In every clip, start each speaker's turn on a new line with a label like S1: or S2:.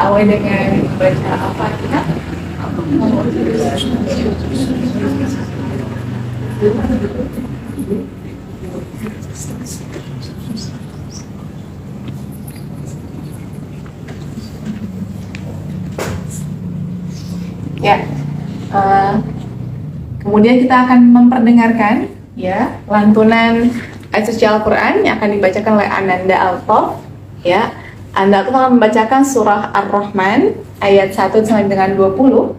S1: awali dengan membaca Al-Fatihah. Ya, kemudian kita akan memperdengarkan ya lantunan ayat suci Al-Quran yang akan dibacakan oleh Ananda Altof. Ya, Anda akan membacakan surah Ar-Rahman ayat 1 sampai dengan 20.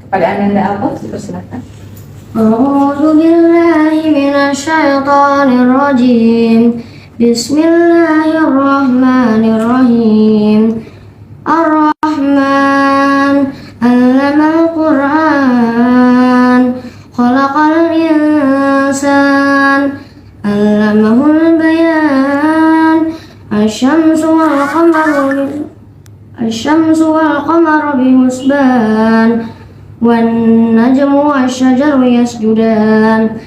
S1: Kepada Ananda Altof, silakan.
S2: A'udzu billahi minasyaitonir rajim. Bismillahirrahmanirrahim. Ar-Rahman 'allamal Qur'an, khalaqal insan, 'allamahul bayan. Asy-syamsu wal qamaru bihusban, wan najmu wasyajaru yasjudan,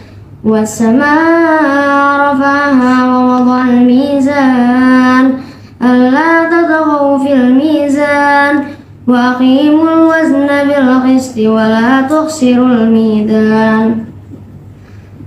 S2: was-samaa'a rafa'aha wa wada'al mizan, alla tatghaw fil mizan, wa aqimul wazna bil qisti wa la tukhsirul mizan,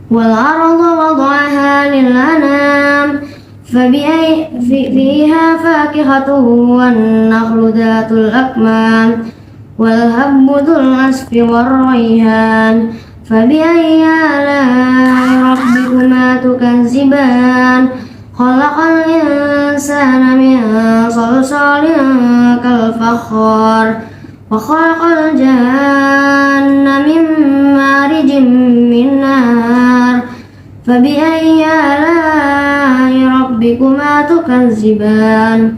S2: wal arda wada'aha lil anam, fiha fakihatuhu wan nakhlu dhatul akmam, wal habbu dhul asfi war rayhan, fabi'ayyi ala'i rabbikuma tukazziban. Khalaqal insana min salsalin kal fakhar, wa khalaqal janna min marijin min nar, fabi'ayyi ala'i rabbikuma tukazziban.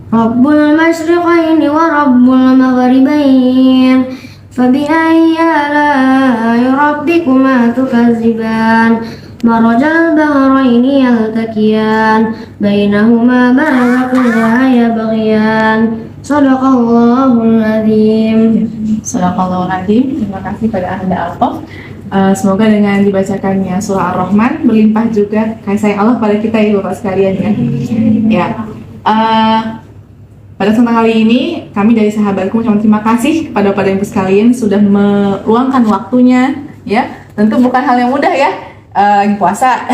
S2: Rabbul masyriqaini wa rabbul maghribain, fabi'ayyi ala'i rabbikuma tukazziban. Marajal bahraini yaltaqiyan, bainahuma barzakun la yabghiyan. Shadaqallahul azim.
S1: Shadaqallahul azim. Terima kasih pada Anda Altof. Semoga dengan dibacakannya surah Ar-Rahman berlimpah juga kasih sayang Allah pada kita ya Bapak sekalian ya. Ya. Pada kesempatan kali ini kami dari Sahabatku mengucapkan terima kasih kepada Bapak dan Ibu sekalian sudah meluangkan waktunya ya. Tentu bukan hal yang mudah ya. Lagi puasa.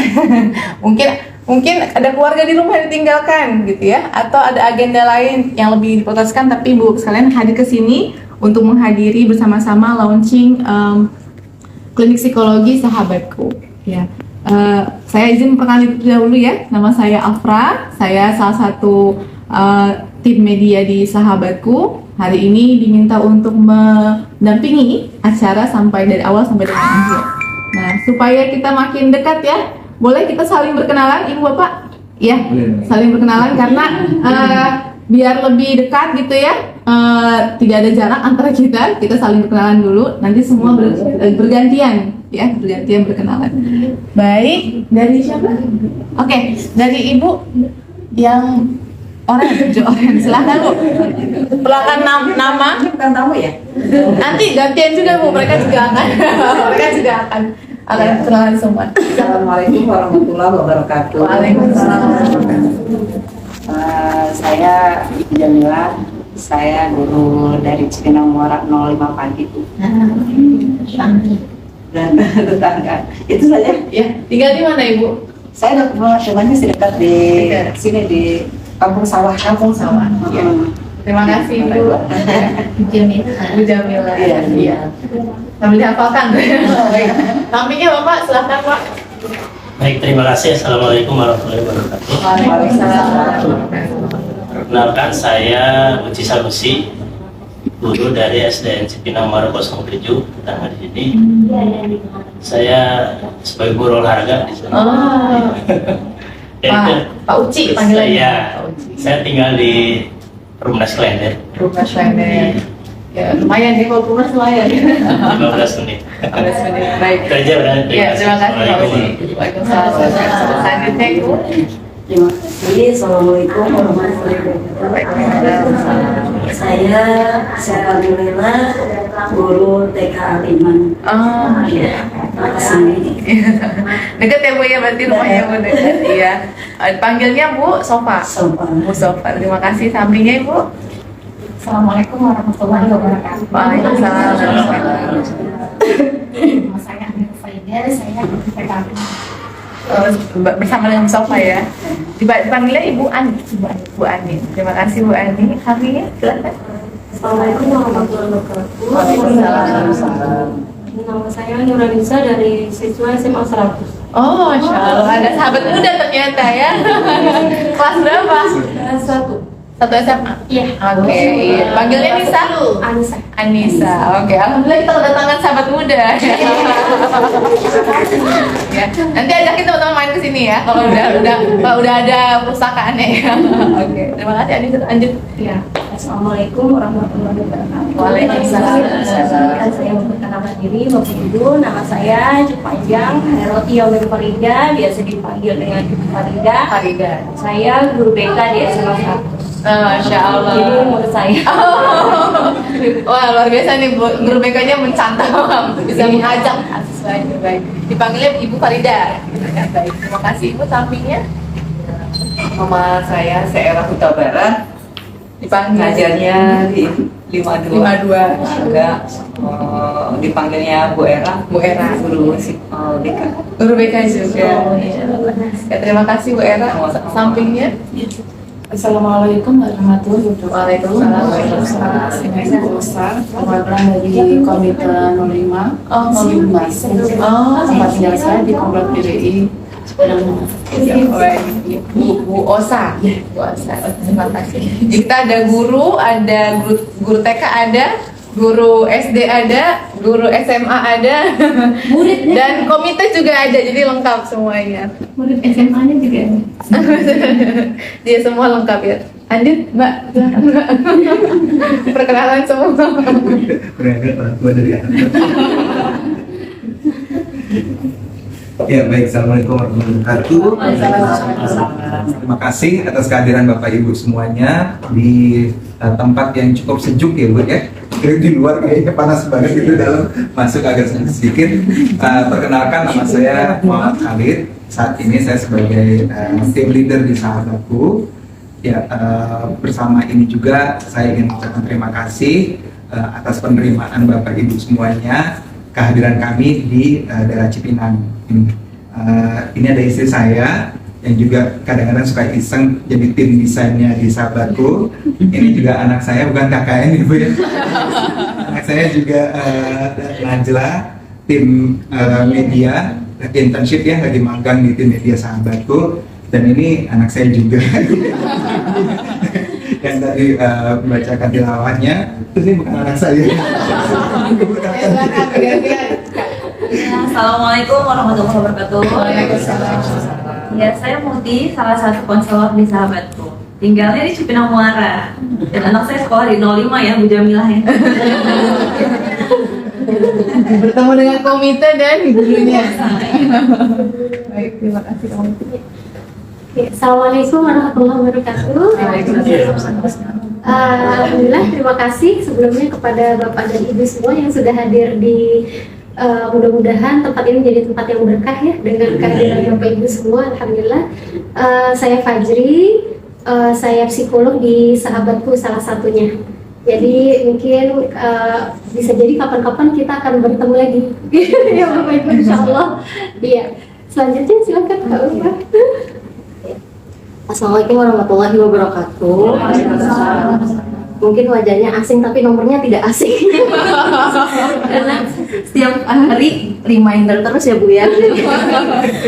S1: mungkin ada keluarga di rumah yang ditinggalkan gitu ya, atau ada agenda lain yang lebih diprioritaskan, tapi Ibu sekalian hadir ke sini untuk menghadiri bersama-sama launching klinik psikologi Sahabatku ya. Saya izin memperkenalkan dulu ya, nama saya Afra, saya salah satu tim media di Sahabatku. Hari ini diminta untuk mendampingi acara sampai dari awal sampai dengan akhir. Nah, supaya kita makin dekat ya, boleh kita saling berkenalan, Ibu Bapak? Ya, saling berkenalan karena biar lebih dekat gitu ya, tidak ada jarak antara kita saling berkenalan dulu, nanti semua bergantian ya, bergantian berkenalan. Baik, dari siapa? Oke, dari Ibu yang orange, silahkan Bu. Belakang nama.
S3: Bukan tamu ya?
S1: Nanti gantian juga Bu, mereka juga akan kenalan semua.
S3: Assalamualaikum warahmatullahi wabarakatuh.
S1: Waalaikumsalam.
S3: Saya Ibu Jamila, saya guru dari Cipinang Muara 05 pagi Bu. Dan tetangga. Itu saja.
S1: Ya, tinggal di mana Ibu?
S3: Saya rumahnya sih dekat di sini di Kampung Sawah.
S1: Ya. Terima kasih Ibu. Bu Jamila. Iya. Sambil dihafalkan. Sampingnya Bapak, silahkan Pak.
S4: Baik, terima kasih. Assalamualaikum warahmatullahi wabarakatuh.
S1: Waalaikumsalam.
S4: Perkenalkan, saya Uci Sanusi, guru dari SDN Cipinang Muara 07, tetangga di sini. Saya sebagai guru olahraga di sini.
S1: Oh. Pak Uci panggilannya.
S4: Saya tinggal di Perumnas Klender.
S1: Rumah Slender. Ya, lumayan nih kalau rumah lumayan.
S4: 15 menit.
S1: 15 menit. Baik.
S4: Itu aja berarti.
S1: Ya, terima kasih Pak Uci. Waalaikumsalam. Selanjutnya Ibu.
S5: Terima kasih. Assalamualaikum warahmatullahi wabarakatuh. Saya Syafa Nurila, guru TK Aliman.
S1: Oh iya.
S5: Kesini.
S1: Dekat ya Bu ya, berarti rumahnya Bu dekat. Iya. Panggilnya Bu Sofa.
S5: Sofa.
S1: Bu Sofa. Terima kasih. Sampingnya Ibu.
S6: Assalamualaikum warahmatullahi wabarakatuh.
S1: Waalaikumsalam.
S6: Nama saya Amir Faida, saya PKB.
S1: Bersama dengan Mustafa ya. Dipanggilnya Ibu Ani. Bu Ani. Terima kasih Bu Ani. Kami silakan.
S2: Assalamualaikum warahmatullahi wabarakatuh.
S1: Waalaikumsalam.
S2: Nama saya Nuranisa dari siswa SMA 100.
S1: Oh, Masya Allah. Ada sahabat muda ternyata ya. Kelas berapa?
S2: Kelas 1.
S1: Satu SMA?
S2: Iya.
S1: Oke. Panggilnya Nisa?
S2: Anissa.
S1: Anissa. Oke. Alhamdulillah kita kedatangan sahabat muda. Ya. Nanti ajakin teman-teman main ke sini ya. Kalau udah ada pustakaannya ya. Oke. Terima kasih Anissa. Lanjut.
S2: Ya. Assalamualaikum warahmatullahi wabarakatuh.
S1: Waalaikumsalam.
S2: Saya memperkenalkan diri, Bapak Ibu. Nama saya panjang Heroti Yaumir Farida, biasa dipanggil dengan Ibu Farida.
S1: Farida.
S2: Saya guru BK di SMA 100.
S1: Masya Allah.
S2: Jadi menurut saya.
S1: Wah, luar biasa nih guru BK-nya mencantum, bisa mengajak siswanya. Baik. Dipanggilnya Ibu Farida. Baik. Terima kasih Ibu. Sampingnya
S3: Nama saya Seera Huta Barat.
S1: dipanggil
S3: Ngajarnya di 52.
S1: 52.
S3: Juga dipanggilnya Bu Era.
S1: Bu Era.
S3: Guru BK.
S1: Guru BK juga. Ya, terima kasih Bu Era. Sampingnya
S6: Assalamualaikum warahmatullahi wabarakatuh.
S1: Waalaikumsalam.
S6: Saya besar, perwakilan dari Komite 05.
S1: Oh,
S6: 05. Tempat tinggal saya di Komplek PBI.
S1: Bu Osa. Bu Osa. Terima kasih. Jadi kita ada guru guru TK ada, guru SD ada, guru SMA ada, dan komite juga ada. Jadi lengkap semuanya.
S6: Murid SMA-nya juga ada.
S1: Dia semua lengkap ya. Lanjut, Mbak. Silakan, Mbak. Perkenalan semua.
S7: Berangkat orang tua dari anak. Ya baik, assalamualaikum warahmatullahi wabarakatuh. Terima kasih atas kehadiran Bapak Ibu semuanya di tempat yang cukup sejuk ya Bu ya. Di luar kayaknya panas banget itu, dalam masuk agak sedikit. Perkenalkan, nama saya Muhammad Khalid. Saat ini saya sebagai tim leader di Sahabatku. Ya, bersama ini juga saya ingin mengucapkan terima kasih atas penerimaan Bapak Ibu semuanya, kehadiran kami di daerah Cipinang ini. Ini ada istri saya yang juga kadang-kadang suka iseng jadi tim desainnya di Sahabatku. Ini juga anak saya, bukan KKN Ibu ya. Anak saya juga Najla, tim media, internship ya, lagi magang di tim media Sahabatku. Dan ini anak saya juga yang tadi membacakan tilawahnya. Terus ini bukan anak saya.
S8: Assalamualaikum warahmatullahi wabarakatuh.
S1: Waalaikumsalam.
S8: Ya, saya Muti, salah satu konselor di Sahabatku. Tinggalnya di Cipinang Muara. Dan anak saya sekolah di 05 ya, Bu Jamilah ya.
S1: Bertemu dengan komite dan gurunya. Baik, terima kasih komite.
S2: Assalamualaikum warahmatullahi wabarakatuh. Alhamdulillah, terima kasih sebelumnya kepada Bapak dan Ibu semua yang sudah hadir di mudah-mudahan tempat ini menjadi tempat yang berkah ya dengan kehadiran Bapak Ibu semua. Alhamdulillah. Saya Fajri, saya psikolog di Sahabatku salah satunya. Jadi mungkin bisa jadi kapan-kapan kita akan bertemu lagi. Ya Bapak Ibu, insya Allah. Iya. Selanjutnya silakan Kak Ulfa.
S9: Assalamualaikum warahmatullahi wabarakatuh. Mungkin wajahnya asing tapi nomornya tidak asing. Karena setiap hari reminder terus ya Bu ya.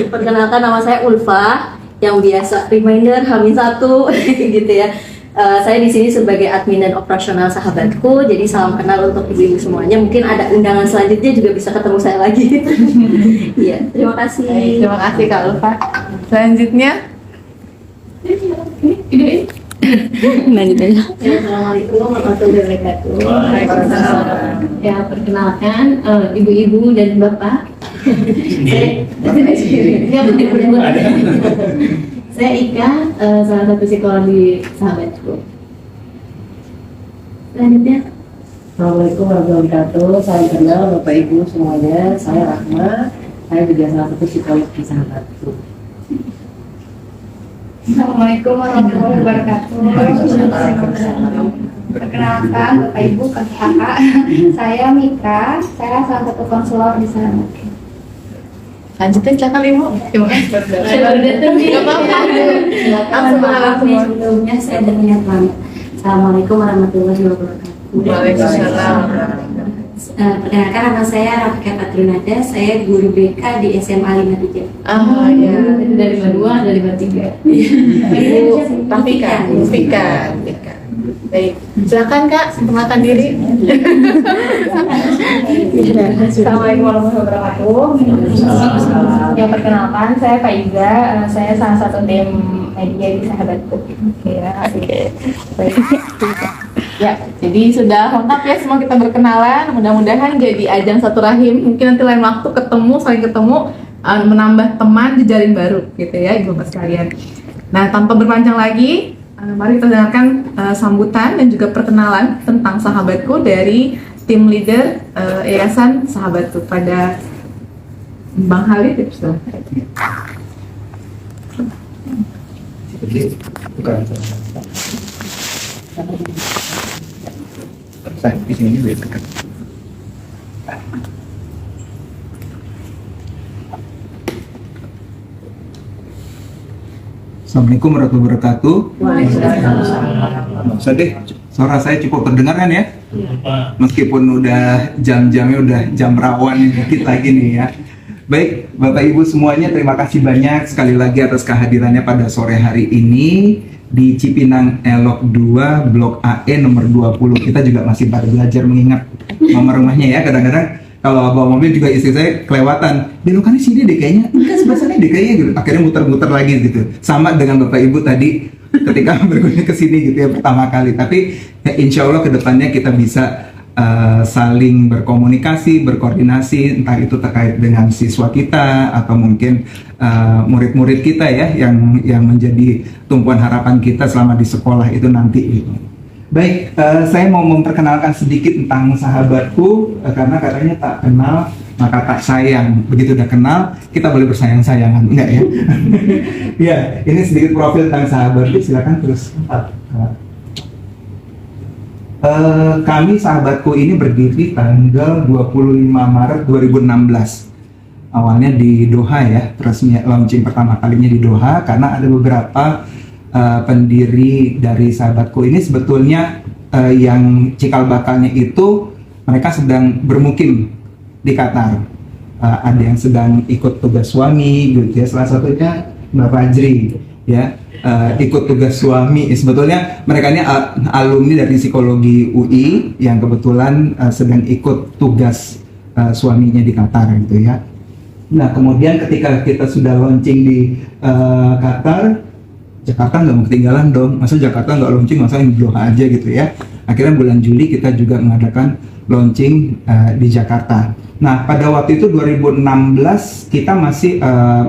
S9: Perkenalkan, nama saya Ulfa, yang biasa reminder H-1 gitu ya. Saya di sini sebagai admin dan operasional Sahabatku. Jadi salam kenal untuk ibu-ibu semuanya. Mungkin ada undangan selanjutnya juga bisa ketemu saya lagi. Iya, terima kasih.
S1: Baik, terima kasih Kak Ulfa. Selanjutnya
S9: Lanjut aja.
S2: Assalamualaikum warahmatullahi wabarakatuh.
S1: Waalaikumsalam.
S2: Ya, perkenalkan ibu-ibu dan bapak. Saya Ika, salah satu psikolog di Sahabatku. Selanjutnya.
S10: Assalamualaikum warahmatullahi wabarakatuh. Salam kenal Bapak Ibu semuanya. Saya Rahma. Saya juga salah satu psikolog di Sahabatku.
S11: Assalamualaikum warahmatullahi wabarakatuh. Perkenalkan Bapak Ibu, kakak, saya Mika, saya salah satu konselor di sana.
S1: Lanjutin silakan Ibu.
S9: Sebelumnya saya dengan pamit. Assalamualaikum warahmatullahi wabarakatuh.
S1: Waalaikumsalam.
S9: Perkenalkan, nama saya Rafika Patrinada, saya guru BK di SMA 53.
S1: Ah ya,
S6: Dari 52 dari 53.
S1: Ibu Rafika. Baik, silakan Kak, perkenalkan diri.
S11: Assalamualaikum warahmatullahi wabarakatuh. Yang perkenalkan, saya Pak Iza, saya salah satu tim media di Sahabatku.
S1: Oke. Baik. Ya, jadi sudah lengkap ya semua kita berkenalan. Mudah-mudahan jadi ajang satu rahim. Mungkin nanti lain waktu saling ketemu, menambah teman, jejaring baru, gitu ya, Ibu Bapak sekalian. Nah, tanpa berpanjang lagi, mari kita dengarkan sambutan dan juga perkenalan tentang Sahabatku dari tim leader Yayasan Sahabatku pada Bang Halid Tipsel.
S7: Saya di sini lebih dekat. Assalamualaikum warahmatullahi wabarakatuh. Usah deh, suara saya cukup terdengar kan ya? Meskipun udah jam-jamnya udah jam rawan kita gini ya. Baik, Bapak Ibu semuanya, terima kasih banyak sekali lagi atas kehadirannya pada sore hari ini di Cipinang Elok 2 Blok AE nomor 20. Kita juga masih baru belajar mengingat nomor rumahnya ya. Kadang-kadang kalau bawa mobil juga istri saya kelewatan, belokannya sini deh kayaknya, enggak sebelah sana deh kayaknya gitu. Akhirnya muter-muter lagi gitu. Sama dengan Bapak Ibu tadi ketika berkunjung ke sini gitu ya pertama kali. Tapi ya, insya Allah kedepannya kita bisa saling berkomunikasi, berkoordinasi, entah itu terkait dengan siswa kita atau mungkin murid-murid kita ya yang menjadi tumpuan harapan kita selama di sekolah itu nanti gitu. Baik, saya mau memperkenalkan sedikit tentang Sahabatku karena katanya tak kenal maka tak sayang. Begitu udah kenal, kita boleh bersayang-sayangan, enggak ya? Ya, ini sedikit profil tentang Sahabatku, silakan terus. Kami Sahabatku ini berdiri tanggal 25 Maret 2016. Awalnya di Doha ya, resmi launching pertama kalinya di Doha karena ada beberapa pendiri dari Sahabatku ini sebetulnya yang cikal bakalnya itu mereka sedang bermukim di Qatar. Ada yang sedang ikut tugas suami gitu ya, salah satunya Mbak Fajri ya. Ikut tugas suami, sebetulnya mereka ini alumni dari psikologi UI yang kebetulan sedang ikut tugas suaminya di Qatar gitu ya. Nah kemudian ketika kita sudah launching di Qatar, Jakarta nggak mau ketinggalan dong, masa Jakarta nggak launching, masa yang Doha aja gitu ya. Akhirnya bulan Juli kita juga mengadakan launching di Jakarta. Nah pada waktu itu 2016 kita masih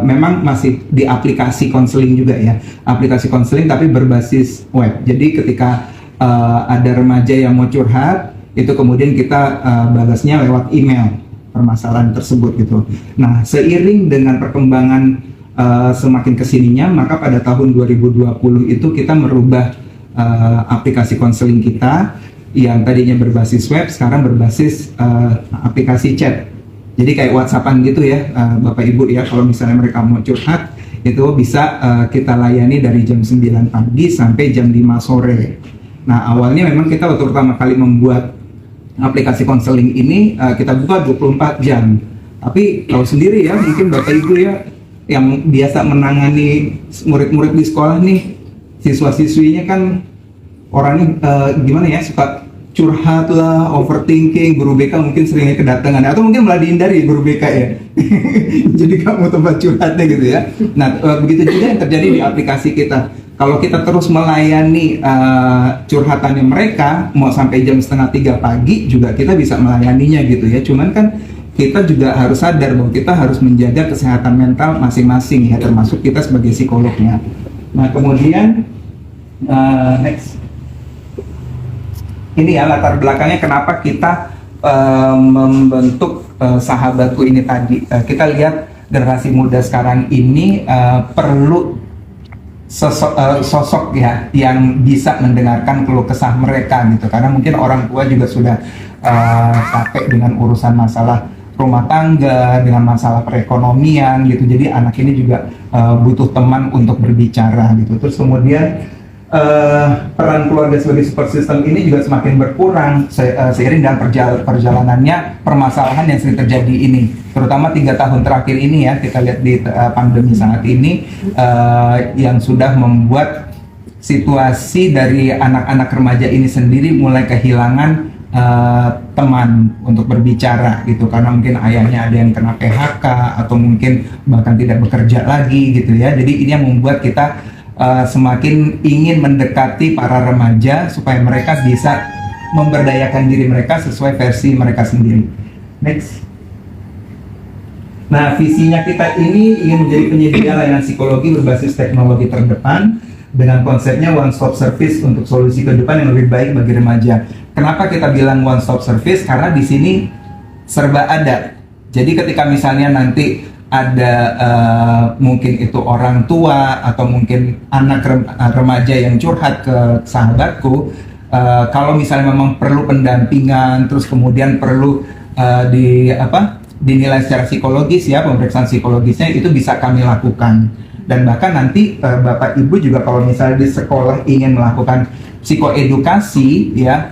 S7: memang masih di aplikasi konseling juga ya, aplikasi konseling tapi berbasis web. Jadi ketika ada remaja yang mau curhat itu kemudian kita balasnya lewat email permasalahan tersebut gitu. Nah seiring dengan perkembangan semakin kesininya maka pada tahun 2020 itu kita merubah aplikasi konseling kita yang tadinya berbasis web sekarang berbasis aplikasi chat. Jadi kayak WhatsAppan gitu ya Bapak Ibu ya, kalau misalnya mereka mau curhat itu bisa kita layani dari jam 9 pagi sampai jam 5 sore. Nah awalnya memang kita waktu pertama kali membuat aplikasi konseling ini kita buka 24 jam. Tapi tahu sendiri ya, mungkin Bapak Ibu ya yang biasa menangani murid-murid di sekolah nih, siswa-siswinya kan orangnya gimana ya, suka curhat lah, overthinking, guru BK mungkin seringnya kedatangan atau mungkin malah dihindari guru BK ya. Jadi kamu tempat curhatnya gitu ya. Nah begitu juga yang terjadi di aplikasi kita. Kalau kita terus melayani curhatannya mereka mau sampai jam 2:30 pagi juga kita bisa melayaninya gitu ya. Cuman kan kita juga harus sadar bahwa kita harus menjaga kesehatan mental masing-masing ya, termasuk kita sebagai psikolognya. Nah kemudian next. Ini ya latar belakangnya kenapa kita membentuk Sahabatku ini tadi. Kita lihat generasi muda sekarang ini perlu sosok ya yang bisa mendengarkan keluh kesah mereka gitu, karena mungkin orang tua juga sudah capek dengan urusan masalah rumah tangga, dengan masalah perekonomian gitu, jadi anak ini juga butuh teman untuk berbicara gitu. Terus kemudian peran keluarga sebagai support system ini juga semakin berkurang seiring dengan perjalanannya permasalahan yang sering terjadi ini, terutama 3 tahun terakhir ini ya, kita lihat di pandemi saat ini yang sudah membuat situasi dari anak-anak remaja ini sendiri mulai kehilangan teman untuk berbicara gitu, karena mungkin ayahnya ada yang kena PHK atau mungkin bahkan tidak bekerja lagi gitu ya. Jadi ini yang membuat kita semakin ingin mendekati para remaja supaya mereka bisa memberdayakan diri mereka sesuai versi mereka sendiri. Next. Nah, visinya kita ini ingin menjadi penyedia layanan psikologi berbasis teknologi terdepan dengan konsepnya one stop service untuk solusi ke depan yang lebih baik bagi remaja. Kenapa kita bilang one stop service? Karena di sini serba ada. Jadi ketika misalnya nanti ada mungkin itu orang tua atau mungkin anak remaja yang curhat ke sahabatku, kalau misalnya memang perlu pendampingan, terus kemudian perlu dinilai secara psikologis ya, pemeriksaan psikologisnya itu bisa kami lakukan. Dan bahkan nanti Bapak Ibu juga kalau misalnya di sekolah ingin melakukan psikoedukasi ya,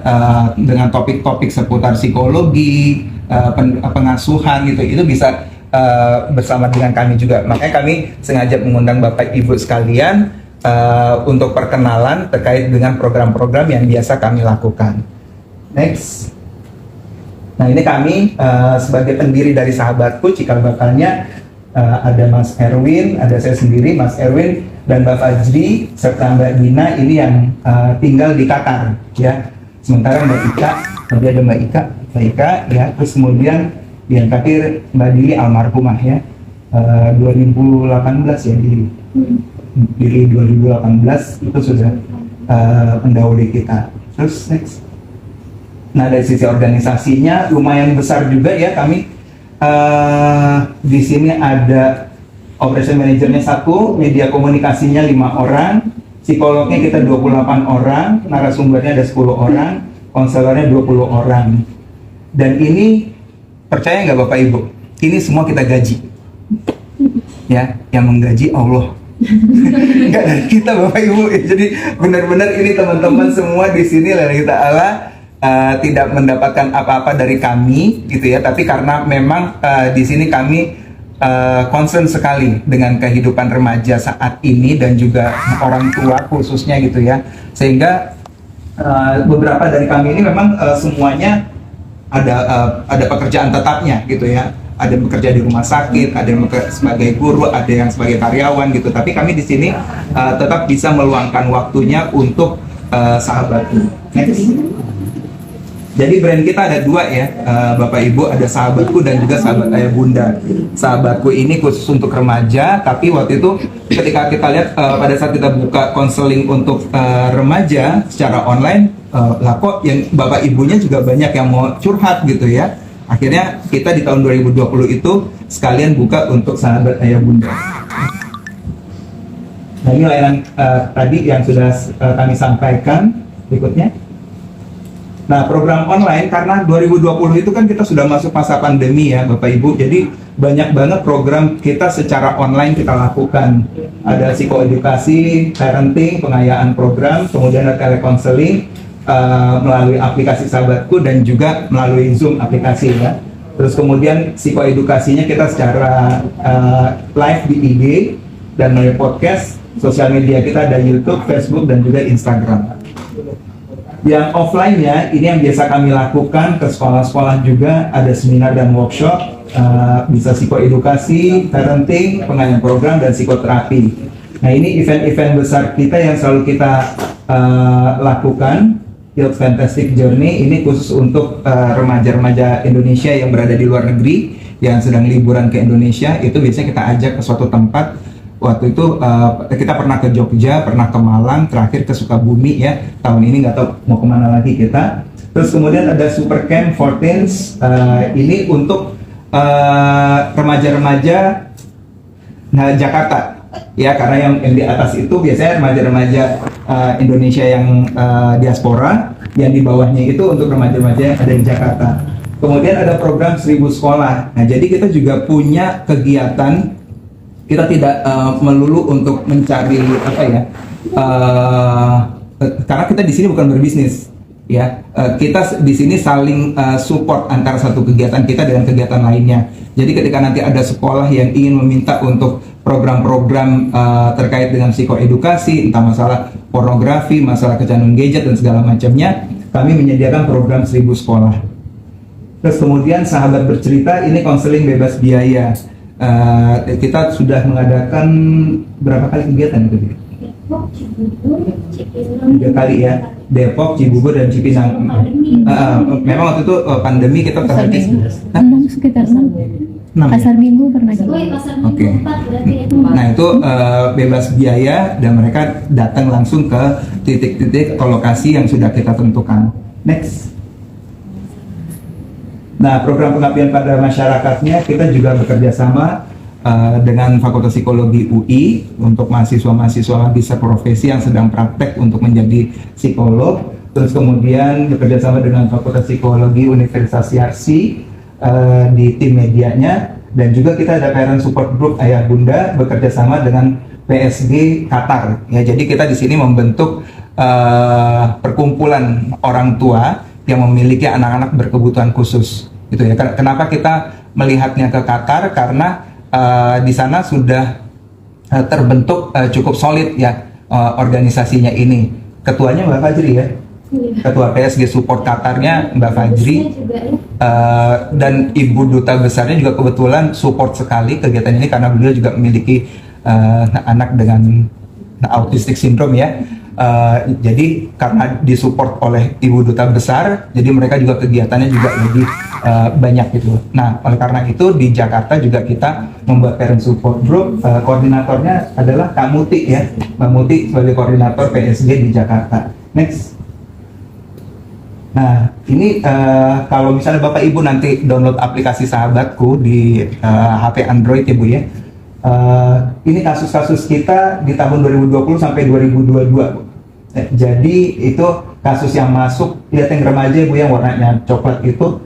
S7: dengan topik-topik seputar psikologi, pengasuhan gitu, itu bisa bersama dengan kami juga. Makanya kami sengaja mengundang Bapak Ibu sekalian untuk perkenalan terkait dengan program-program yang biasa kami lakukan. Next. Nah, ini kami sebagai pendiri dari Sahabatku, cikal bakalnya ada Mas Erwin, ada saya sendiri, Mas Erwin dan Mbak Fajri serta Mbak Dina ini yang tinggal di Qatar ya. Sementara Mbak Ika, tadi ada Mbak Ika ya, terus kemudian yang terakhir Mbak Dili almarhumah ya, 2018 ya, Dili 2018 itu sudah mendahului kita. Terus next. Nah, dari sisi organisasinya lumayan besar juga ya, kami di sini ada operation manajernya 1, media komunikasinya 5 orang, psikolognya kita 28 orang, narasumbernya ada 10 orang, konselornya 20 orang. Dan ini percaya nggak Bapak Ibu, ini semua kita gaji ya, yang menggaji Allah. Nggak dari kita Bapak Ibu. Jadi benar-benar ini teman-teman semua di sini lillahi ta'ala tidak mendapatkan apa-apa dari kami gitu ya, tapi karena memang di sini kami concern sekali dengan kehidupan remaja saat ini dan juga orang tua khususnya gitu ya, sehingga beberapa dari kami ini memang semuanya ada pekerjaan tetapnya gitu ya, ada yang bekerja di rumah sakit, ada yang sebagai guru, ada yang sebagai karyawan gitu, tapi kami di sini tetap bisa meluangkan waktunya untuk Sahabatku. Next. Jadi brand kita ada 2 ya, Bapak Ibu, ada Sahabatku dan juga Sahabat Ayah Bunda. Sahabatku ini khusus untuk remaja, tapi waktu itu ketika kita lihat pada saat kita buka konseling untuk remaja secara online, lah kok yang Bapak Ibunya juga banyak yang mau curhat gitu ya. Akhirnya kita di tahun 2020 itu sekalian buka untuk Sahabat Ayah Bunda. Nah, ini layanan tadi yang sudah kami sampaikan. Berikutnya. Nah, program online karena 2020 itu kan kita sudah masuk masa pandemi ya Bapak Ibu, jadi banyak banget program kita secara online kita lakukan. Ada psikoedukasi, parenting, pengayaan program, kemudian ada telekonseling melalui aplikasi Sahabatku dan juga melalui Zoom aplikasi ya. Terus kemudian psikoedukasinya kita secara live di IG dan melalui podcast, sosial media kita ada YouTube, Facebook dan juga Instagram. Yang offline-nya, ini yang biasa kami lakukan ke sekolah-sekolah juga, ada seminar dan workshop, bisa psikoedukasi, parenting, pengayaan program, dan psikoterapi. Nah, ini event-event besar kita yang selalu kita lakukan, Youth Fantastic Journey, ini khusus untuk remaja-remaja Indonesia yang berada di luar negeri, yang sedang liburan ke Indonesia, itu biasanya kita ajak ke suatu tempat. Waktu itu kita pernah ke Jogja, pernah ke Malang, terakhir ke Sukabumi ya. Tahun ini nggak tahu mau kemana lagi kita. Terus kemudian ada Super Camp for Teens, ini untuk remaja-remaja Jakarta ya, karena yang di atas itu biasanya remaja-remaja Indonesia yang diaspora, yang di bawahnya itu untuk remaja-remaja yang ada di Jakarta. Kemudian ada program 1000 sekolah. Nah, jadi kita juga punya kegiatan, kita tidak melulu untuk mencari apa ya, karena kita di sini bukan berbisnis, ya. Kita di sini saling support antara satu kegiatan kita dengan kegiatan lainnya. Jadi ketika nanti ada sekolah yang ingin meminta untuk program-program terkait dengan psikoedukasi, entah masalah pornografi, masalah kecanduan gadget dan segala macamnya, kami menyediakan program 1000 sekolah. Terus kemudian sahabat bercerita, ini konseling bebas biaya. Kita sudah mengadakan berapa kali kegiatan itu? 3 kali ya, Depok, Cibubur, dan Cipinang. Memang waktu itu pandemi kita terhenti.
S11: Sekitar 6. Pasar Minggu pernah juga.
S7: Oke. Nah itu bebas biaya dan mereka datang langsung ke titik-titik lokasi yang sudah kita tentukan. Next. Nah, program pengabdian pada masyarakatnya kita juga bekerja sama dengan Fakultas Psikologi UI untuk mahasiswa-mahasiswa magister profesi yang sedang praktek untuk menjadi psikolog. Terus kemudian bekerja sama dengan Fakultas Psikologi Universitas Yarsi di tim medianya, dan juga kita ada parent support group Ayah Bunda bekerja sama dengan PSG Qatar. Ya, jadi kita di sini membentuk perkumpulan orang tua yang memiliki anak-anak berkebutuhan khusus. Gitu ya. Kenapa kita melihatnya ke Qatar? Karena di sana sudah terbentuk cukup solid ya organisasinya ini. Ketuanya Mbak Fajri ya, Ketua PSG Support Qatarnya Mbak Fajri, dan Ibu Duta Besarnya juga kebetulan support sekali kegiatan ini karena beliau juga memiliki anak dengan autistic syndrome ya. Jadi karena disupport oleh Ibu Duta Besar, jadi mereka juga kegiatannya juga lebih banyak gitu. Nah, oleh karena itu di Jakarta juga kita membuat parent support group. Koordinatornya adalah Kak Muti ya, Mbak Muti sebagai koordinator PSG di Jakarta. Next. Nah, ini kalau misalnya Bapak Ibu nanti download aplikasi Sahabatku di HP Android ya Bu ya. Ini kasus-kasus kita di tahun 2020 sampai 2022. Jadi itu kasus yang masuk, lihat yang remaja Bu yang warnanya coklat itu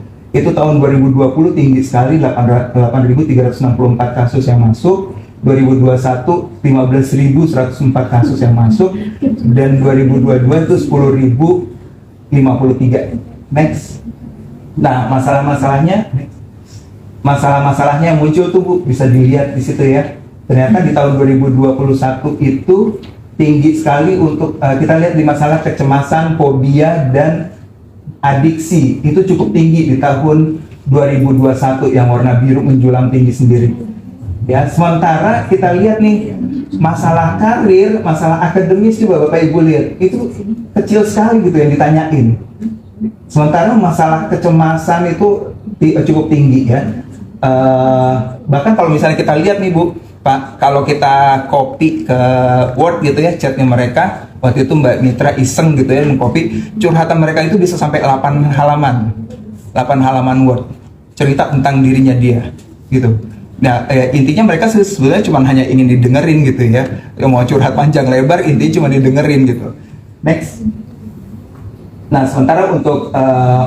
S7: tahun 2020 tinggi sekali, 8.364 kasus yang masuk. 2021 15.104 kasus yang masuk, dan 2022 itu 10.053. Next. Nah, masalah-masalahnya yang muncul tuh Bu, bisa dilihat di situ ya. Ternyata di tahun 2021 itu tinggi sekali untuk kita lihat di masalah kecemasan, fobia, dan adiksi. Itu cukup tinggi di tahun 2021 yang warna biru menjulang tinggi sendiri. Ya, sementara kita lihat nih masalah karir, masalah akademis juga Bapak Ibu lihat itu kecil sekali gitu yang ditanyain. Sementara masalah kecemasan itu cukup tinggi ya. Bahkan kalau misalnya kita lihat nih Bu, Pak, kalau kita copy ke Word gitu ya chatnya mereka, waktu itu Mbak Mitra iseng gitu ya mengcopy, curhatan mereka itu bisa sampai 8 halaman Word, cerita tentang dirinya dia gitu. Nah, intinya mereka sebenarnya cuma hanya ingin didengerin gitu ya, mau curhat panjang lebar intinya cuma didengerin gitu. Next. Nah, sementara untuk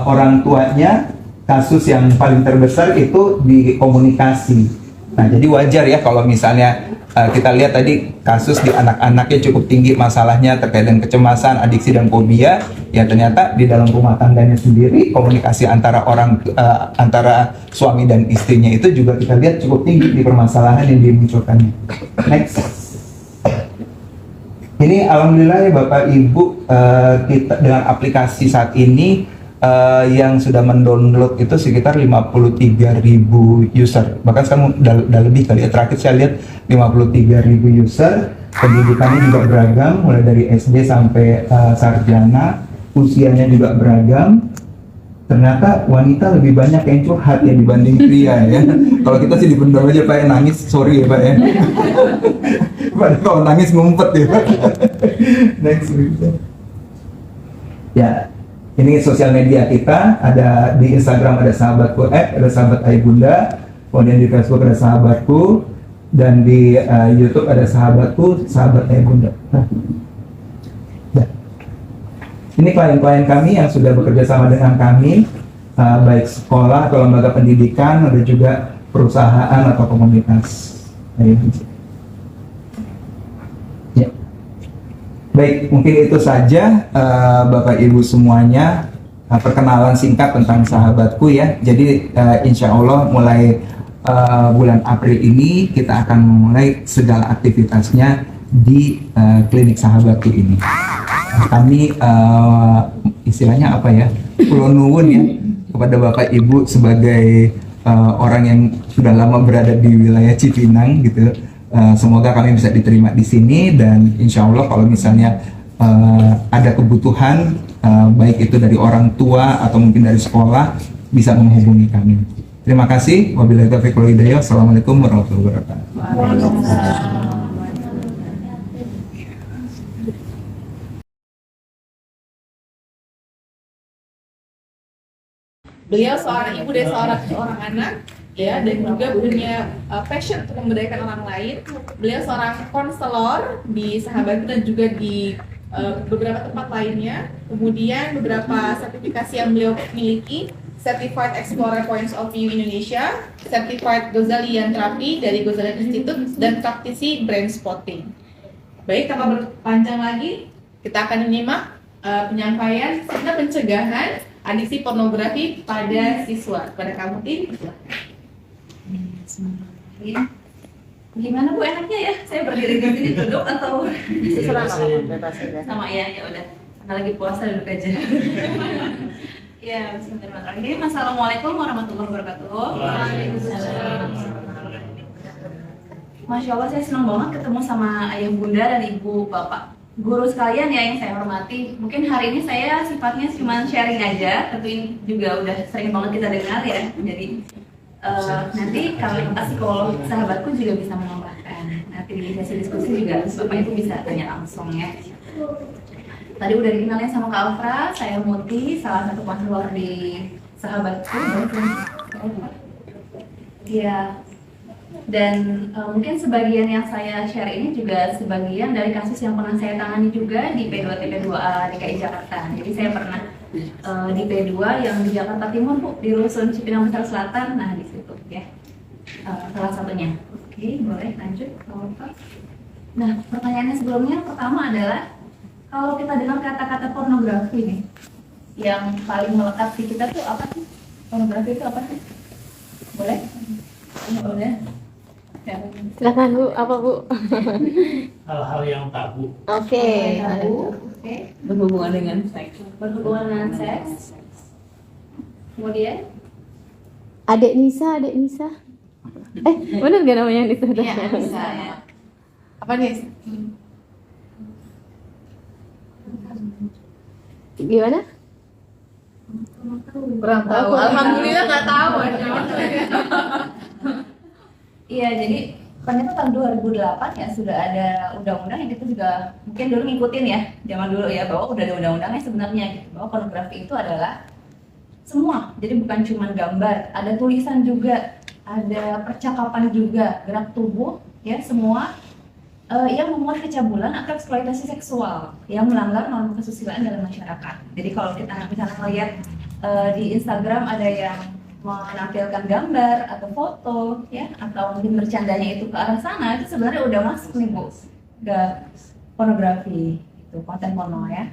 S7: orang tuanya, kasus yang paling terbesar itu di komunikasi. Nah, jadi wajar ya kalau misalnya kita lihat tadi kasus di anak-anaknya cukup tinggi masalahnya terkait dengan kecemasan, adiksi, dan fobia. Ya ternyata di dalam rumah tangganya sendiri komunikasi antara antara suami dan istrinya itu juga kita lihat cukup tinggi di permasalahan yang dimunculkannya. Next. Ini alhamdulillah ya Bapak Ibu, kita dengan aplikasi saat ini yang sudah mendownload itu sekitar 53.000 user. Bahkan sekarang udah lebih kali ya. Terakhir saya lihat 53.000 user. Pendidikannya juga beragam, mulai dari SD sampai sarjana. Usianya juga beragam. Ternyata wanita lebih banyak yang curhat ya dibanding pria ya. Kalau kita sih dipendam aja Pak, nangis, sorry ya Pak ya. Kalau nangis ngumpet ya Pak. Next. Ya. Ini sosial media kita, ada di Instagram ada Sahabatku App, ada Sahabat Ayah Bunda, kemudian di Facebook ada Sahabatku, Dan di YouTube ada sahabatku, sahabatnya Bunda. Nah. Ya. Ini klien-klien kami yang sudah bekerja sama dengan kami, baik sekolah atau lembaga pendidikan, ada juga perusahaan atau komunitas. Ya. Baik, mungkin itu saja Bapak Ibu semuanya, perkenalan singkat tentang sahabatku ya. Jadi insya Allah mulai bulan April ini kita akan memulai segala aktivitasnya di klinik sahabatku ini. Kami istilahnya apa ya, pulau nuwun ya kepada Bapak Ibu sebagai orang yang sudah lama berada di wilayah Cipinang gitu. Semoga kami bisa diterima di sini, dan insya Allah kalau misalnya ada kebutuhan baik itu dari orang tua atau mungkin dari sekolah, bisa menghubungi kami. Terima kasih. Wabillahi taufiq wal hidayah. Assalamualaikum warahmatullahi wabarakatuh.
S1: Beliau seorang ibu dan seorang anak, ya, dan juga punya passion untuk memberdayakan orang lain. Beliau seorang konselor di Sahabatku dan juga di beberapa tempat lainnya. Kemudian beberapa sertifikasi yang beliau miliki: Certified Explorer Points of View Indonesia, Certified Ghazalian Therapy dari Ghazalian Institute, dan praktisi Brain Spotting. Baik, tanpa berpanjang lagi, kita akan menyimak penyampaian tentang pencegahan adiksi pornografi pada siswa. Pada kamu, Tim.
S8: Gimana Bu enaknya ya? Saya berdiri di sini duduk atau sama ya? Ya udah. Karena lagi puasa duduk aja. Ya, bismillahirrahmanirrahim. Assalamualaikum warahmatullahi wabarakatuh. Waalaikumsalam. Masya Allah, saya senang banget ketemu sama ayah bunda dan ibu bapak guru sekalian ya yang saya hormati. Mungkin hari ini saya sifatnya cuma sharing aja, tapi ini juga udah sering banget kita dengar ya. Jadi nanti kalau psikolog sahabatku juga bisa menambahkan. Nanti di sesi diskusi juga bapak ibu bisa tanya langsung ya. Tadi udah dikenalin sama Kak Alfra, saya Muti, salah satu konselor di Sahabatku. Ya, dan mungkin sebagian yang saya share ini juga sebagian dari kasus yang pernah saya tangani juga di P2TP2A DKI Jakarta. Jadi saya pernah di P2 yang di Jakarta Timur, Bu, di Rusun Cipinang Besar Selatan. Nah, di situ ya, salah satunya. Oke, boleh lanjut Kak Alfra. Nah, pertanyaannya sebelumnya pertama adalah, kalau kita dengar kata-kata pornografi nih, yang paling melekat di kita tuh apa sih? Pornografi itu apa sih? Boleh? Boleh. Ya.
S9: Silakan Bu, apa Bu?
S4: Hal-hal yang tabu.
S9: Oke.
S8: Tabu. Oke.
S6: Berhubungan dengan seks.
S8: Berhubungan dengan seks. Kemudian?
S9: Adek Nisa. Benar gak namanya Nisa?
S8: Iya, bisa ya.
S1: Apa nih?
S9: Gimana?
S1: Kurang tahu. Alhamdulillah nggak tahu.
S8: Iya, jadi ternyata tahun 2008 ya sudah ada undang-undang yang kita juga mungkin dulu ngikutin ya, zaman dulu ya, bahwa udah ada undang-undangnya sebenarnya gitu, bahwa pornografi itu adalah semua. Jadi bukan cuma gambar, ada tulisan juga, ada percakapan juga, gerak tubuh ya, semua yang memuat kecabulan atau eksploitasi seksual yang melanggar norma kesusilaan dalam masyarakat. Jadi kalau kita misalnya melihat di Instagram ada yang menampilkan gambar atau foto ya, atau mungkin bercandanya itu ke arah sana, itu sebenarnya udah masuk nih Bu ke pornografi, itu konten porno ya.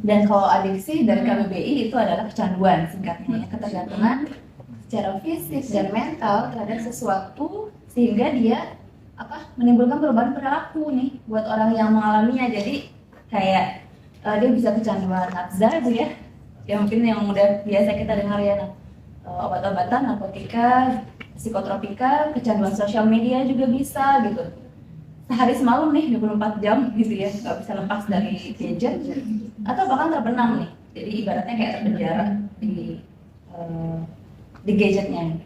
S8: Dan kalau adiksi dari KBBI itu adalah kecanduan, singkatnya ya, ketergantungan secara fisik dan mental terhadap sesuatu sehingga dia menimbulkan perubahan perilaku nih buat orang yang mengalaminya. Jadi kayak dia bisa kecanduan nafza gitu ya, yang mungkin yang udah biasa kita dengar ya, obat-obatan, narkotika, psikotropika, kecanduan sosial media juga bisa gitu. Sehari semalam nih 24 jam gitu ya, nggak bisa lepas dari gadget atau bahkan terbenam nih. Jadi ibaratnya kayak terpenjara di gadgetnya.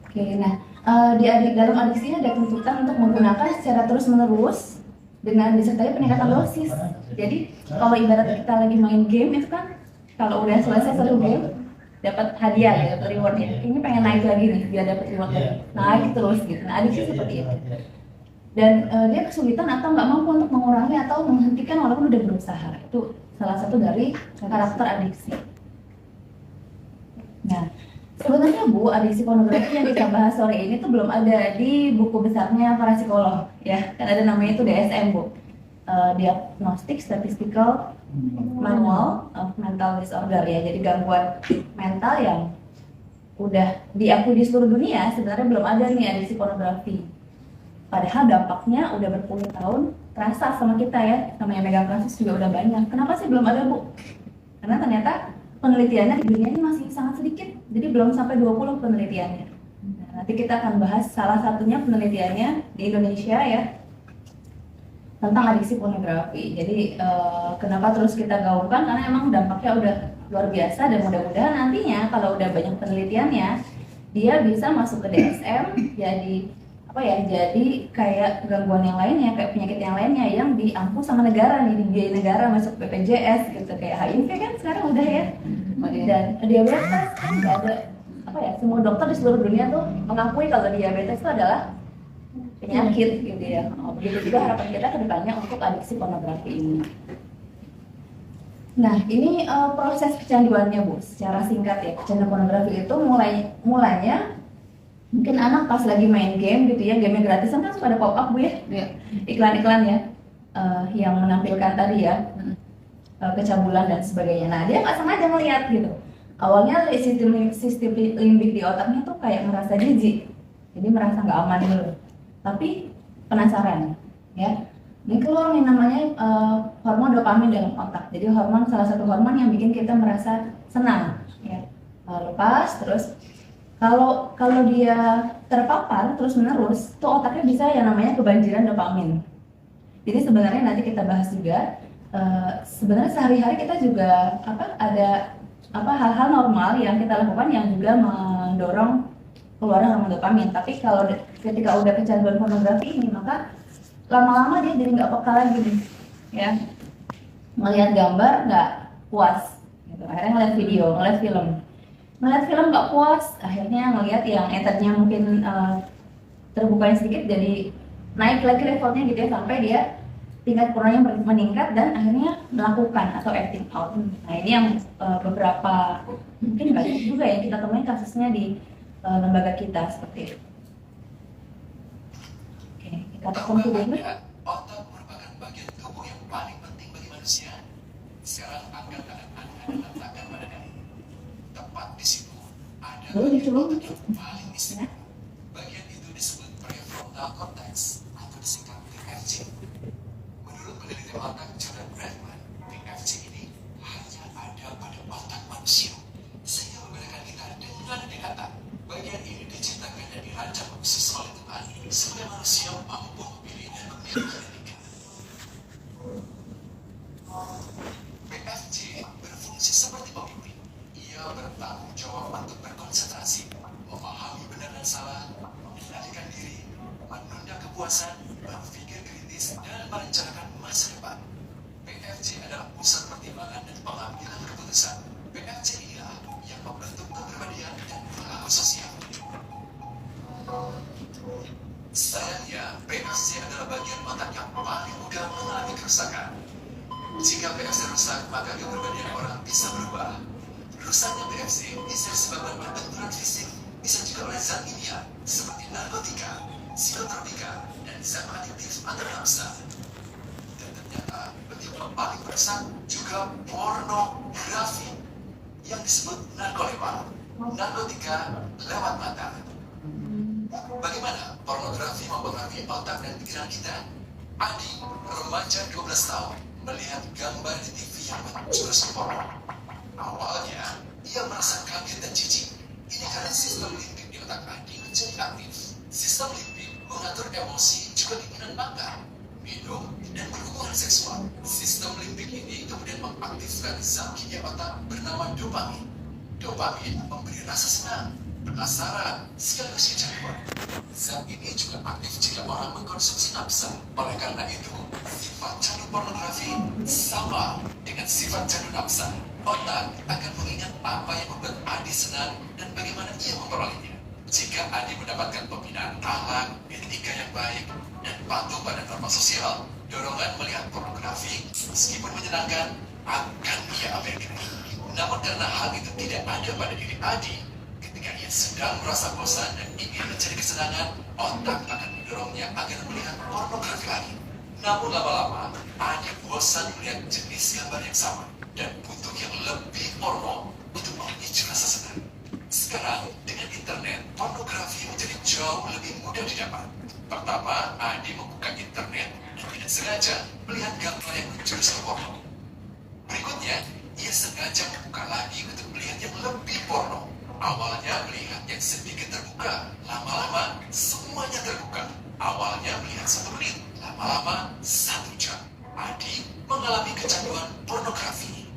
S8: Oke, nah dalam adiksi ada tuntutan untuk menggunakan secara terus-menerus dengan disertai peningkatan dosis. Jadi kalau ibarat kita lagi main game itu kan, kalau udah selesai satu game dapat hadiah ya, dapat reward ya. Ini pengen naik lagi nih biar dapat reward lagi. Naik terus gitu. Nah, adiksi seperti itu. Dan dia kesulitan atau nggak mampu untuk mengurangi atau menghentikan walaupun udah berusaha. Itu salah satu dari karakter adiksi. Nah, sebenarnya Bu, adiksi pornografi yang kita bahas sore ini tuh belum ada di buku besarnya para psikolog ya. Kan ada namanya itu DSM Bu, Diagnostic Statistical Manual of Mental Disorder ya. Jadi gangguan mental yang udah diakui di seluruh dunia sebenarnya belum ada nih adiksi pornografi. Padahal dampaknya udah berpuluh tahun terasa sama kita ya, sama yang megang kasus juga udah banyak. Kenapa sih belum ada Bu? Karena ternyata penelitiannya di dunia ini masih sangat sedikit, jadi belum sampai 20 penelitiannya. Nah, nanti kita akan bahas salah satunya penelitiannya di Indonesia ya, tentang adiksi pornografi. Jadi kenapa terus kita gaungkan? Karena emang dampaknya udah luar biasa dan mudah-mudahan nantinya kalau udah banyak penelitiannya, dia bisa masuk ke DSM, jadi kayak gangguan yang lainnya, kayak penyakit yang lainnya yang diampu sama negara nih, dibiayai negara masuk BPJS gitu, kayak HIV kan sekarang udah ya. Dan diabetes kan nggak ada semua dokter di seluruh dunia tuh mengakui kalau diabetes itu adalah penyakit gitu ya. Begitu juga harapan kita ke depannya untuk adiksi pornografi ini. Nah, ini proses kecanduannya Bu, secara singkat ya. Kecanduan pornografi itu mulanya mungkin anak pas lagi main game gitu ya, game gratisan kan suka ada pop up Bu ya, iklan-iklan ya, yang menampilkan tadi ya, kecabulan dan sebagainya. Nah, dia nggak sengaja ngeliat gitu. Awalnya sistem limbik di otaknya tuh kayak merasa jijik, jadi merasa nggak aman dulu. Tapi penasaran ya, ini keluar nih namanya hormon dopamin dalam otak. Jadi salah satu hormon yang bikin kita merasa senang ya. Lepas terus kalau dia terpapar terus menerus, tuh otaknya bisa yang namanya kebanjiran dopamin. Jadi sebenarnya nanti kita bahas juga, sebenarnya sehari-hari kita juga ada hal-hal normal yang kita lakukan yang juga mendorong keluaran hormon dopamin. Tapi kalau ketika udah kecanduan pornografi ini, maka lama-lama dia jadi nggak peka lagi nih, ya. Melihat gambar nggak puas, gitu. Akhirnya ngeliat video, ngeliat film nggak puas, akhirnya ngelihat yang ethernya mungkin terbukanya sedikit, jadi naik lagi levelnya gitu ya, sampai dia tingkat pornonya meningkat dan akhirnya melakukan atau acting out. Nah, ini yang beberapa mungkin banyak juga ya kita temuin kasusnya di lembaga kita seperti itu. Oke, kita tekan dulu.
S12: Otak merupakan bagian tubuh yang paling penting bagi manusia. Sekarang angkat tangan Anda dan letakkan pada dada. Tepat di situ ada otak yang paling istimewa. Bagian itu disebut prefrontal cortex atau disingkat PFC. Menurut peneliti otak Jordan Bradman, PFC ini hanya ada pada otak manusia, sehingga membedakan kita dengan kata. Bagian ini diciptakan dan dirancang khusus oleh Tuhan supaya manusia mampu memilih dan memilih etika. PFC berfungsi seperti pemimpin. Ia bertanggung jawab untuk berkonsentrasi, memahami benar dan salah, mengendalikan diri, menunda kepuasan, berpikir kritis, dan merencanakan masa depan. PFC adalah pusat pertimbangan dan pengambilan keputusan. PFC inilah yang membentuk kepribadian dan perilaku sosial. Sayangnya, PFC adalah bagian otak yang paling mudah mengalami kerusakan. Jika PFC rusak, maka kepribadian orang bisa berubah. Rusaknya PFC bisa disebabkan oleh benturan fisik, bisa juga oleh zat kimia seperti narkotika, psikotropika, dan zat adiktif atau nafsa. Dan ternyata bentuk paling merusak juga pornografi yang disebut narkolepal, narkotika lewat mata. Bagaimana pornografi mempengaruhi otak dan pikiran kita? Adi, remaja 12 tahun, melihat gambar di TV yang menjurus ke porno. Awalnya, ia merasa kaget dan jijik. Ini karena sistem limbik di otak Adi menjadi aktif. Sistem limbik mengatur emosi, juga keinginan makan, minum, dan berhubungan seksual. Sistem limbik ini kemudian mengaktifkan zat kimia otak bernama dopamin. Dopamin memberi rasa senang, penasaran, sekaligus kecanduan. Zat ini juga aktif jika orang mengkonsumsi nafsa. Oleh karena itu, sifat candu pornografi sama dengan sifat candu nafsa. Otak akan mengingat apa yang membuat Adi senang dan bagaimana ia memperolehnya. Jika Adi mendapatkan pembinaan akhlak, etika yang baik, dan patuh pada norma sosial, dorongan melihat pornografi, meskipun menyenangkan, akan ia abaikan. Namun karena hal itu tidak ada pada diri Adi, ketika ia sedang merasa bosan dan ingin mencari kesenangan, otak akan mendorongnya agar melihat pornografi lagi. Namun lama-lama, Adi bosan melihat jenis gambar yang sama dan butuh yang lebih porno untuk memicu rasa senang. Sekarang, dengan internet, pornografi menjadi jauh lebih mudah didapat. Pertama, Adi membuka internet dan tidak sengaja melihat gambar yang menjurus ke porno. Berikutnya, ia sengaja membuka lagi untuk melihat yang lebih porno. Awalnya melihat yang sedikit terbuka, lama-lama semuanya terbuka. Awalnya melihat 1 menit, lama-lama 1 jam. Adi mengalami kecanduan pornografi.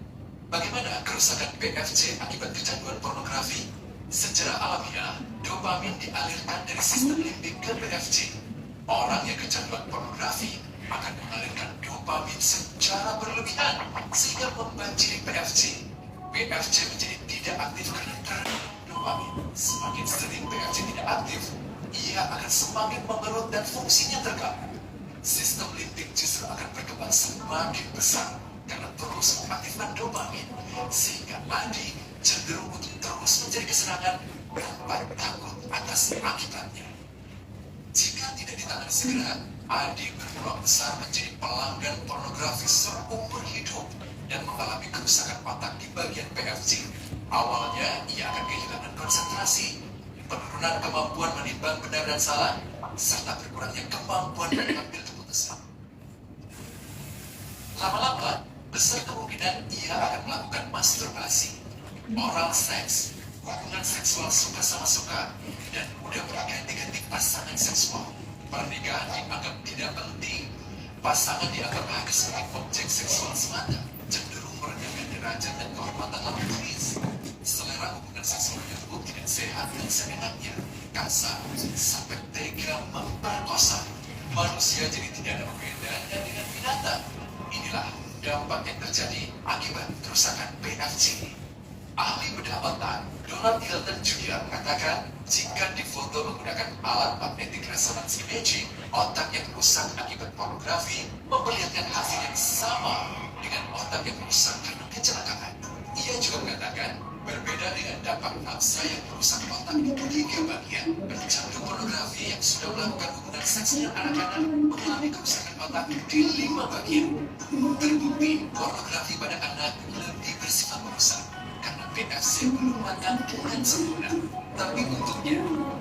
S12: Bagaimana kerusakan PFC akibat kecanduan pornografi? Secara alamiah, dopamin dialirkan dari sistem limbik ke PFC. Orang yang kecanduan pornografi akan mengalirkan dopamin secara berlebihan sehingga membanjiri PFC. PFC menjadi tidak aktif karena terkandung dopamin. Semakin sering PFC tidak aktif, ia akan semakin mengerut dan fungsinya terganggu. Sistem limbik justru akan berkembang semakin besar karena terus mengaktifkan dopamin, sehingga Adi cenderung untuk terus mencari kesenangan tanpa takut atas akibatnya. Jika tidak ditangani segera, Adi berpeluang besar menjadi pelanggan pornografi seumur hidup dan mengalami kerusakan otak di bagian PFC. Awalnya, ia akan kehilangan konsentrasi, penurunan kemampuan menimbang benar dan salah, serta berkurangnya kemampuan mengambil keputusan. Lama-lama, besar kemungkinan ia akan melakukan masturbasi, oral seks, hubungan seksual suka sama suka, dan mudah berganti-ganti pasangan seksual. Pernikahan dianggap tidak penting, pasangan dianggap hanya sebagai objek seksual semata, cenderung merendahkan derajat dan kehormatan lawan jenis. Selera hubungan seksualnya pun tidak sehat dan seenaknya, kasar, sampai tega memperkosa. Manusia jadi tidak ada perbedaannya dengan binatang. Inilah dampak yang terjadi akibat kerusakan PFC. Ahli bedah otak Donald Hilton Jr. mengatakan, jika difoto menggunakan alat magnetic resonance imaging, otak yang rusak akibat pornografi memperlihatkan hasil yang sama dengan otak yang rusak karena kecelakaan. Ia juga mengatakan, berbeda dengan dampak nafsa yang merusak otak di 3 bagian, pencandu pornografi yang sudah melakukan hubungan seks dengan anak-anak mengalami kerusakan otak di 5 bagian. Terbukti pornografi pada anak lebih bersifat merusak karena PFC belum matang dengan sempurna. Tapi untungnya,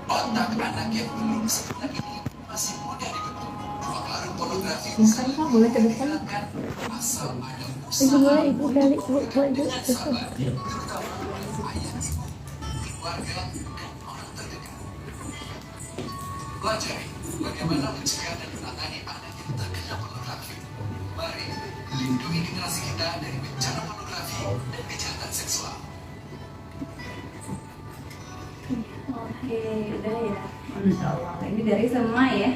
S12: otak anak yang belum sempurna ini masih mudah dibentuk. Pengaruh pornografi bisa menghilangkan asal ada usaha dengan sabar, terutama ayah ibu, keluarga, dan orang terdekat. Pelajari bagaimana mencegah dan menangani anak yang terkena pornografi. Mari lindungi generasi kita dari bencana pornografi dan kejahatan seksual.
S8: Oke, udah ya. Masya Allah. Ini dari semua ya.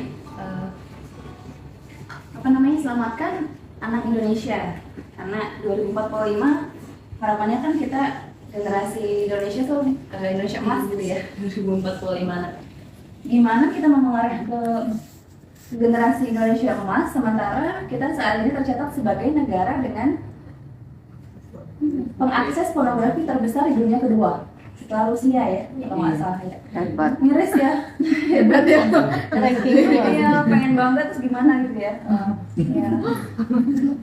S8: Selamatkan anak Indonesia. Karena 2045 harapannya kan kita generasi Indonesia tuh Indonesia emas gitu ya. 2045. Gimana kita mau mengarah ke generasi Indonesia emas sementara kita saat ini tercatat sebagai negara dengan pengakses pornografi terbesar di dunia kedua setelah Rusia ya, kalau nggak salah ya.
S9: Hebat.
S8: Miris ya, hebat ya. Iya, pengen banget terus gimana gitu ya. Ya.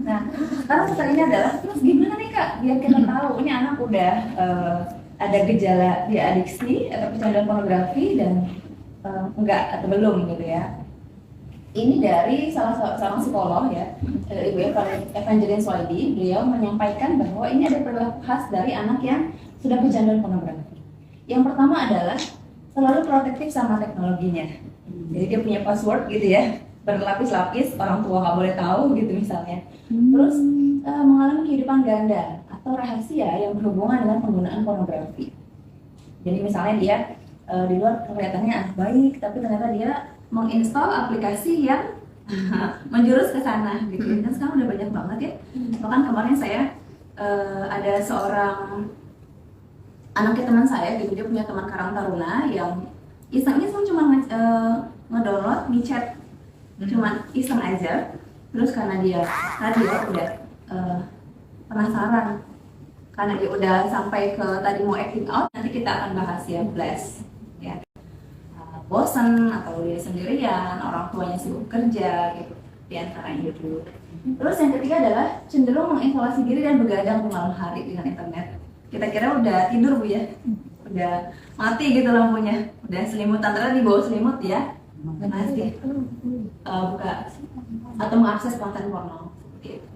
S8: Nah, sekarang pertanyaannya adalah terus gimana nih Kak biar kita tahu ini anak udah ada gejala dia adiksi atau kecanduan pornografi dan enggak atau belum gitu ya. Ini dari salah seorang psikolog ya, Ibu Evangeline Swaldi. Beliau menyampaikan bahwa ini ada perilaku khas dari anak yang sudah kecanduan pornografi. Yang pertama adalah selalu protektif sama teknologinya. Jadi dia punya password gitu ya, berlapis-lapis, orang tua nggak boleh tahu gitu misalnya. Terus mengalami kehidupan ganda atau rahasia yang berhubungan dengan penggunaan pornografi. Jadi misalnya dia di luar kelihatannya anak baik, tapi ternyata dia menginstal aplikasi yang menjurus ke sana gitu. Dan sekarang udah banyak banget ya. Bahkan kemarin saya ada seorang anaknya teman saya, gitu, dia punya teman Karang Taruna yang iseng-iseng cuma ngedownload WeChat, cuman iseng aja. Terus karena dia tadi ya udah penasaran, karena dia udah sampai ke tadi mau acting out, nanti kita akan bahas ya blast ya. Bosan atau dia sendirian, orang tuanya sibuk kerja gitu, di antaranya itu. Terus yang ketiga adalah cenderung mengisolasi diri dan begadang di malam hari dengan internet. Kita kira udah tidur Bu ya, udah mati gitu lampunya, udah selimutan, ternyata di bawah selimut ya masih buka atau mengakses konten porno seperti itu.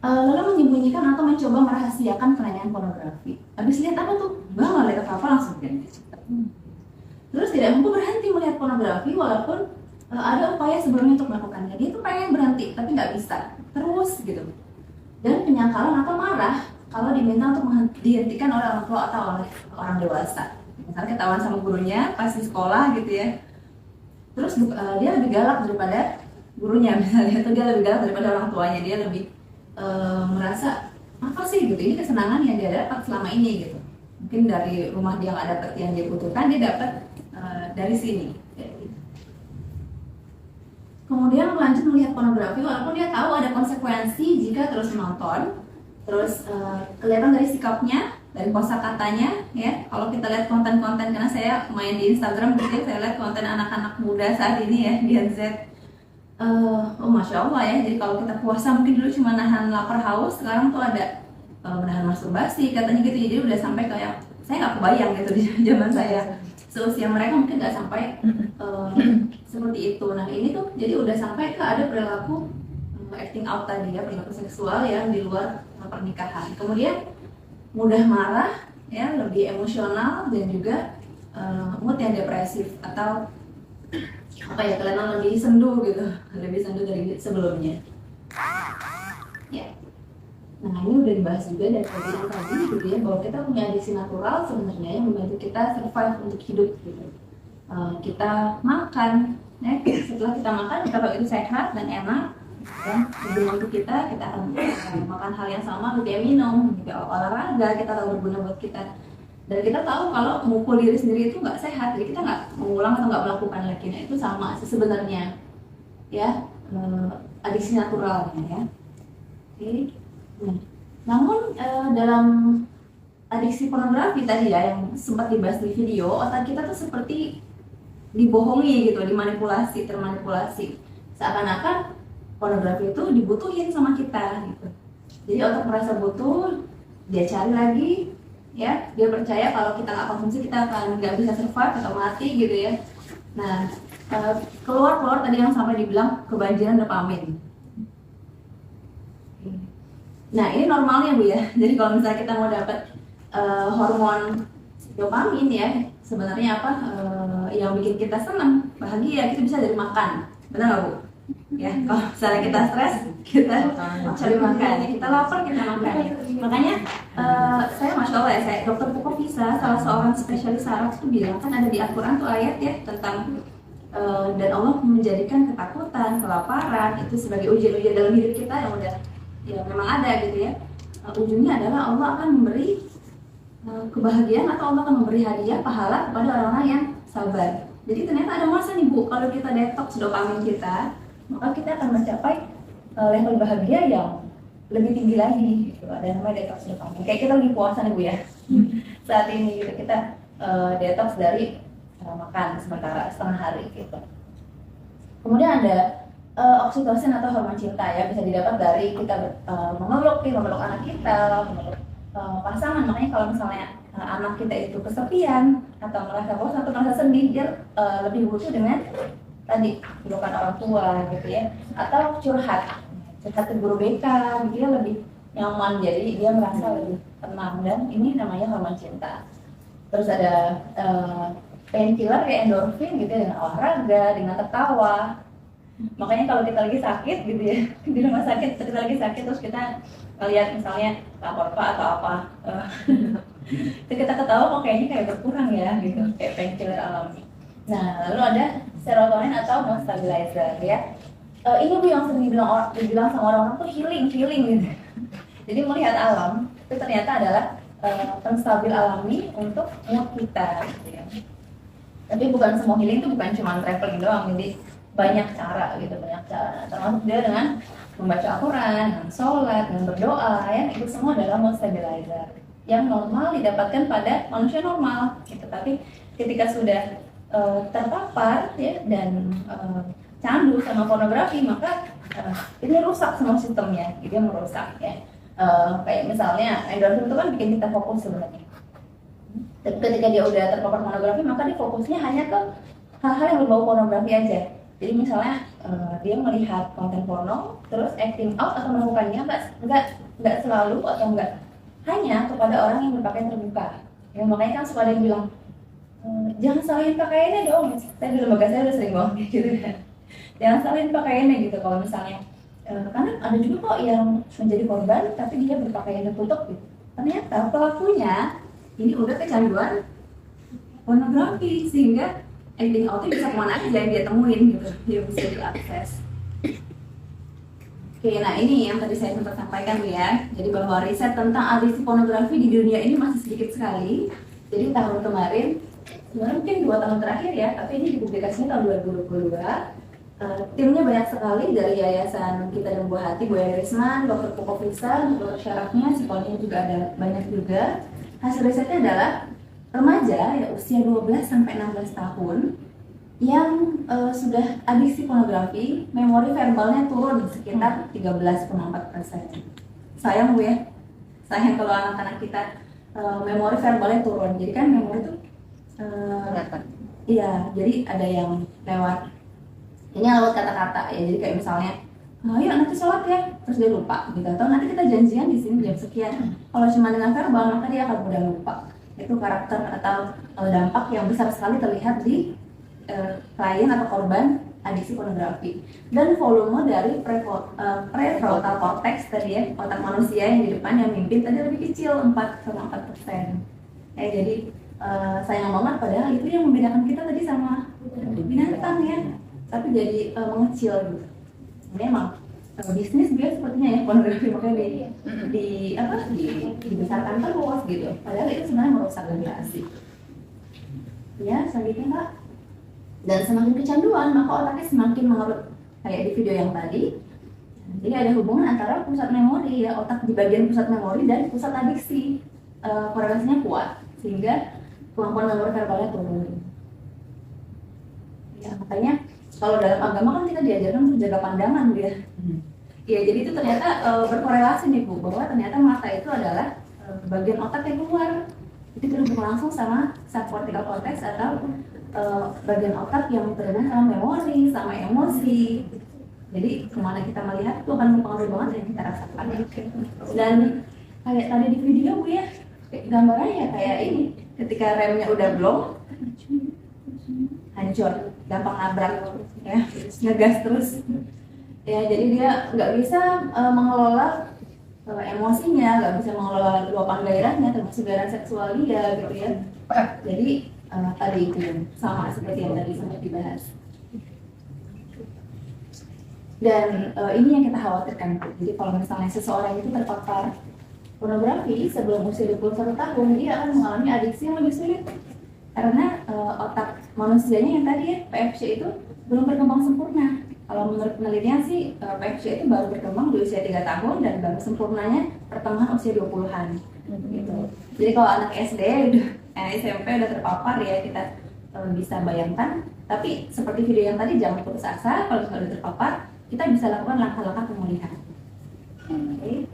S8: Lalu menyembunyikan atau mencoba merahasiakan kenayaan pornografi. Habis lihat apa tuh? Nggak lihat apa langsung ganti. Terus tidak mampu berhenti melihat pornografi walaupun ada upaya sebelumnya untuk melakukannya. Dia tuh pengen berhenti tapi nggak bisa, terus gitu. Dan penyangkalan atau marah kalau diminta untuk dihentikan oleh orang tua atau oleh orang dewasa. Misalnya ketahuan sama gurunya pas di sekolah gitu ya. Terus dia lebih galak daripada gurunya misalnya, atau dia lebih galak daripada orang tuanya. Dia lebih merasa apa sih gitu, ini kesenangan yang dia dapat selama ini gitu. Mungkin dari rumah dia nggak dapat yang dia butuhkan, dia dapat dari sini. Kemudian lanjut melihat pornografi walaupun dia tahu ada konsekuensi jika terus menonton. Terus kelihatan dari sikapnya, dari kosakatanya ya. Kalau kita lihat konten-konten, karena saya main di Instagram gitu ya, saya lihat konten anak-anak muda saat ini ya, Gen Z. Oh Masya Allah ya, jadi kalau kita puasa mungkin dulu cuma nahan lapar haus, sekarang tuh ada menahan masturbasi katanya gitu. Jadi udah sampai kayak, saya nggak kebayang gitu di zaman saya. Seusia mereka mungkin nggak sampai seperti itu. Nah ini tuh jadi udah sampai ke ada perilaku acting out tadi ya, perilaku seksual yang di luar pernikahan. Kemudian mudah marah ya, lebih emosional, dan juga mood yang depresif atau apa ya, kelihatan lebih sendu gitu, lebih sendu dari sebelumnya ya. Nah ini udah dibahas juga dari kajian tadi gitu ya, bahwa kita punya adiksi natural sebenarnya yang membantu kita survive untuk hidup gitu. Kita makan ya, setelah kita makan kalau itu sehat dan enak dan membantu kita akan makan hal yang sama, kita minum juga, olahraga kita tahu berguna buat kita. Dan kita tahu kalau memukul diri sendiri itu nggak sehat, jadi kita nggak mengulang atau nggak melakukan lagi. Nah itu sama sebenarnya ya, adiksi naturalnya ya. Oke. Nah, namun dalam adiksi pornografi tadi ya yang sempat dibahas di video, otak kita tuh seperti dibohongi gitu, dimanipulasi, termanipulasi. Seakan-akan pornografi itu dibutuhin sama kita gitu. Jadi otak merasa butuh, dia cari lagi. Ya, dia percaya kalau kita nggak konsumsi kita akan nggak bisa survive atau mati gitu ya. Nah, keluar tadi yang sampai dibilang kebanjiran dopamin. Nah, ini normalnya Bu ya. Jadi kalau misalnya kita mau dapat hormon dopamin ya, sebenarnya apa yang bikin kita senang, bahagia, itu bisa dari makan. Benar nggak Bu? Ya, kalau misalnya kita stres, kita cari makan. Kita lapar, kita makan. Makanya saya Masya Allah ya, saya Dr. Pukofisa, salah seorang spesialis saraf itu bilang, kan ada di Al-Quran tuh ayat ya tentang dan Allah menjadikan ketakutan, kelaparan itu sebagai ujian-ujian dalam hidup kita yang udah ya memang ada gitu ya. Ujungnya adalah Allah akan memberi kebahagiaan atau Allah akan memberi hadiah pahala kepada orang-orang yang sabar. Jadi ternyata ada masa nih Bu, kalau kita detox dopamin kita, maka kita akan mencapai level bahagia yang lebih tinggi lagi gitu. Ada namanya detox dopamin. Kayak kita lagi puasa nih Bu ya. Saat ini gitu kita detox dari makan sementara setengah hari gitu. Kemudian ada oksitosin atau hormon cinta ya, bisa didapat dari kita memeluk anak kita, memeluk pasangan. Makanya kalau misalnya anak kita itu kesepian atau merasa bosan atau merasa sedih, dia lebih butuh dengan tadi pelukan orang tua gitu ya, atau curhat ke guru BK, dia lebih nyaman, jadi dia merasa lebih tenang, dan ini namanya hormon cinta. Terus ada painkiller kayak endorfin gitu ya, dengan olahraga, dengan tertawa. Makanya kalau kita lagi sakit gitu ya, di rumah sakit, kita lagi sakit terus kita lihat misalnya lapor Pak atau apa, itu kita ketawa kok kayaknya kayak berkurang ya gitu, kayak painkiller alami. Nah, lalu ada serotonin atau mood stabilizer ya. Ini Bu yang sering dibilang sama orang-orang tuh healing gitu. Jadi melihat alam itu ternyata adalah penstabil alami untuk mood kita gitu ya. Tapi bukan semua healing itu bukan cuma traveling doang, jadi banyak cara gitu, banyak cara. Termasuk dia dengan membaca Al-Quran, dengan sholat, dengan berdoa ya, itu semua adalah mood stabilizer yang normal didapatkan pada manusia normal gitu. Tapi ketika sudah terpapar ya dan candu sama pornografi, maka ini rusak semua sistemnya, dia merusak ya. Kayak misalnya endorfin itu kan bikin kita fokus sebenarnya. Tapi ketika dia udah terpapar pornografi, maka dia fokusnya hanya ke hal-hal yang berbau pornografi aja. Jadi misalnya dia melihat konten porno, terus acting out atau melakukannya nggak selalu atau nggak hanya kepada orang yang berpakaian terbuka. Ya, makanya kan suka ada yang bilang jangan salahin pakaiannya dong. Saya di lembaga saya udah sering ngomong gitu kan. Jangan salahin pakaiannya gitu kalau misalnya karena ada juga kok yang menjadi korban tapi dia berpakaian tertutup gitu. Ternyata pelakunya ini udah kecanduan pornografi sehingga acting out bisa kemana aja yang dia temuin gitu, dia bisa diakses. Oke, nah ini yang tadi saya sempat sampaikan ya. Jadi bahwa riset tentang adiksi pornografi di dunia ini masih sedikit sekali. Jadi tahun kemarin, sebenarnya mungkin 2 tahun terakhir ya, tapi ini dipublikasinya tahun 2022. Timnya banyak sekali dari Yayasan Kita dan Buah Hati, Bu Risman, Dr. Pukofisa, Dr. Syarafnya, psikolognya juga ada banyak juga. Hasil risetnya adalah remaja ya usia 12 sampai 16 tahun yang sudah adiksi pornografi, memori verbalnya turun sekitar 13,4%. Sayang Bu ya, sayang kalau anak-anak kita memori verbalnya turun. Jadi kan memori itu iya, jadi ada yang lewat kata-kata ya. Jadi kayak misalnya, ayo nanti sholat ya, terus dia lupa gitu. Atau nanti kita janjian di sini jam sekian. Kalau cuma dengan verbal maka dia akan mudah lupa. Itu karakter atau dampak yang besar sekali terlihat di klien atau korban adiksi pornografi. Dan volume dari prefrontal cortex tadi ya, otak manusia yang di depan yang mimpin tadi lebih kecil 4,4%. Jadi sayang banget padahal itu yang membedakan kita tadi sama binatang ya, tapi jadi mengecil gitu. Memang bisnis dia sepertinya ya pornografi, makanya dibesarkan terus gitu. Padahal itu sebenarnya merusak generasi. Ya, selanjutnya Pak. Dan semakin kecanduan maka otaknya semakin mengerut, kayak di video yang tadi. Jadi ada hubungan antara pusat memori ya, otak di bagian pusat memori dan pusat adiksi. Korelasinya kuat sehingga kemampuan memori verbalnya turun. Ya, makanya kalau dalam agama kan kita diajarkan untuk jaga pandangan ya. Ya, jadi itu ternyata berkorelasi nih Bu, bahwa ternyata mata itu adalah bagian otak yang keluar. Itu berhubungan langsung sama subcortical cortex atau bagian otak yang berhubungan sama memori, sama emosi. Jadi kemana kita melihat itu akan mempengaruhi banget yang kita rasakan. Dan kayak tadi di video Bu ya, gambarannya ya kayak ini, ketika remnya udah blow, hancur, gampang nabrak ya, ngegas terus. Ya, jadi dia nggak bisa mengelola emosinya, nggak bisa mengelola luapan gairahnya, termasuk gairah seksual dia gitu ya. Jadi tadi itu sama seperti yang tadi sempat dibahas. Dan ini yang kita khawatirkan. Jadi kalau misalnya seseorang itu terpapar pornografi sebelum usia 21 tahun, dia akan mengalami adiksi yang lebih sulit. Karena otak manusianya yang tadi ya, PFC itu belum berkembang sempurna. Kalau menurut penelitian sih, PFC itu baru berkembang di usia 3 tahun dan baru sempurnanya pertengahan usia 20-an. Gitu. Jadi kalau anak SD, SMP udah terpapar ya, kita bisa bayangkan. Tapi seperti video yang tadi, jangan putus asa. Kalau sudah terpapar, kita bisa lakukan langkah-langkah pemulihan. Okay.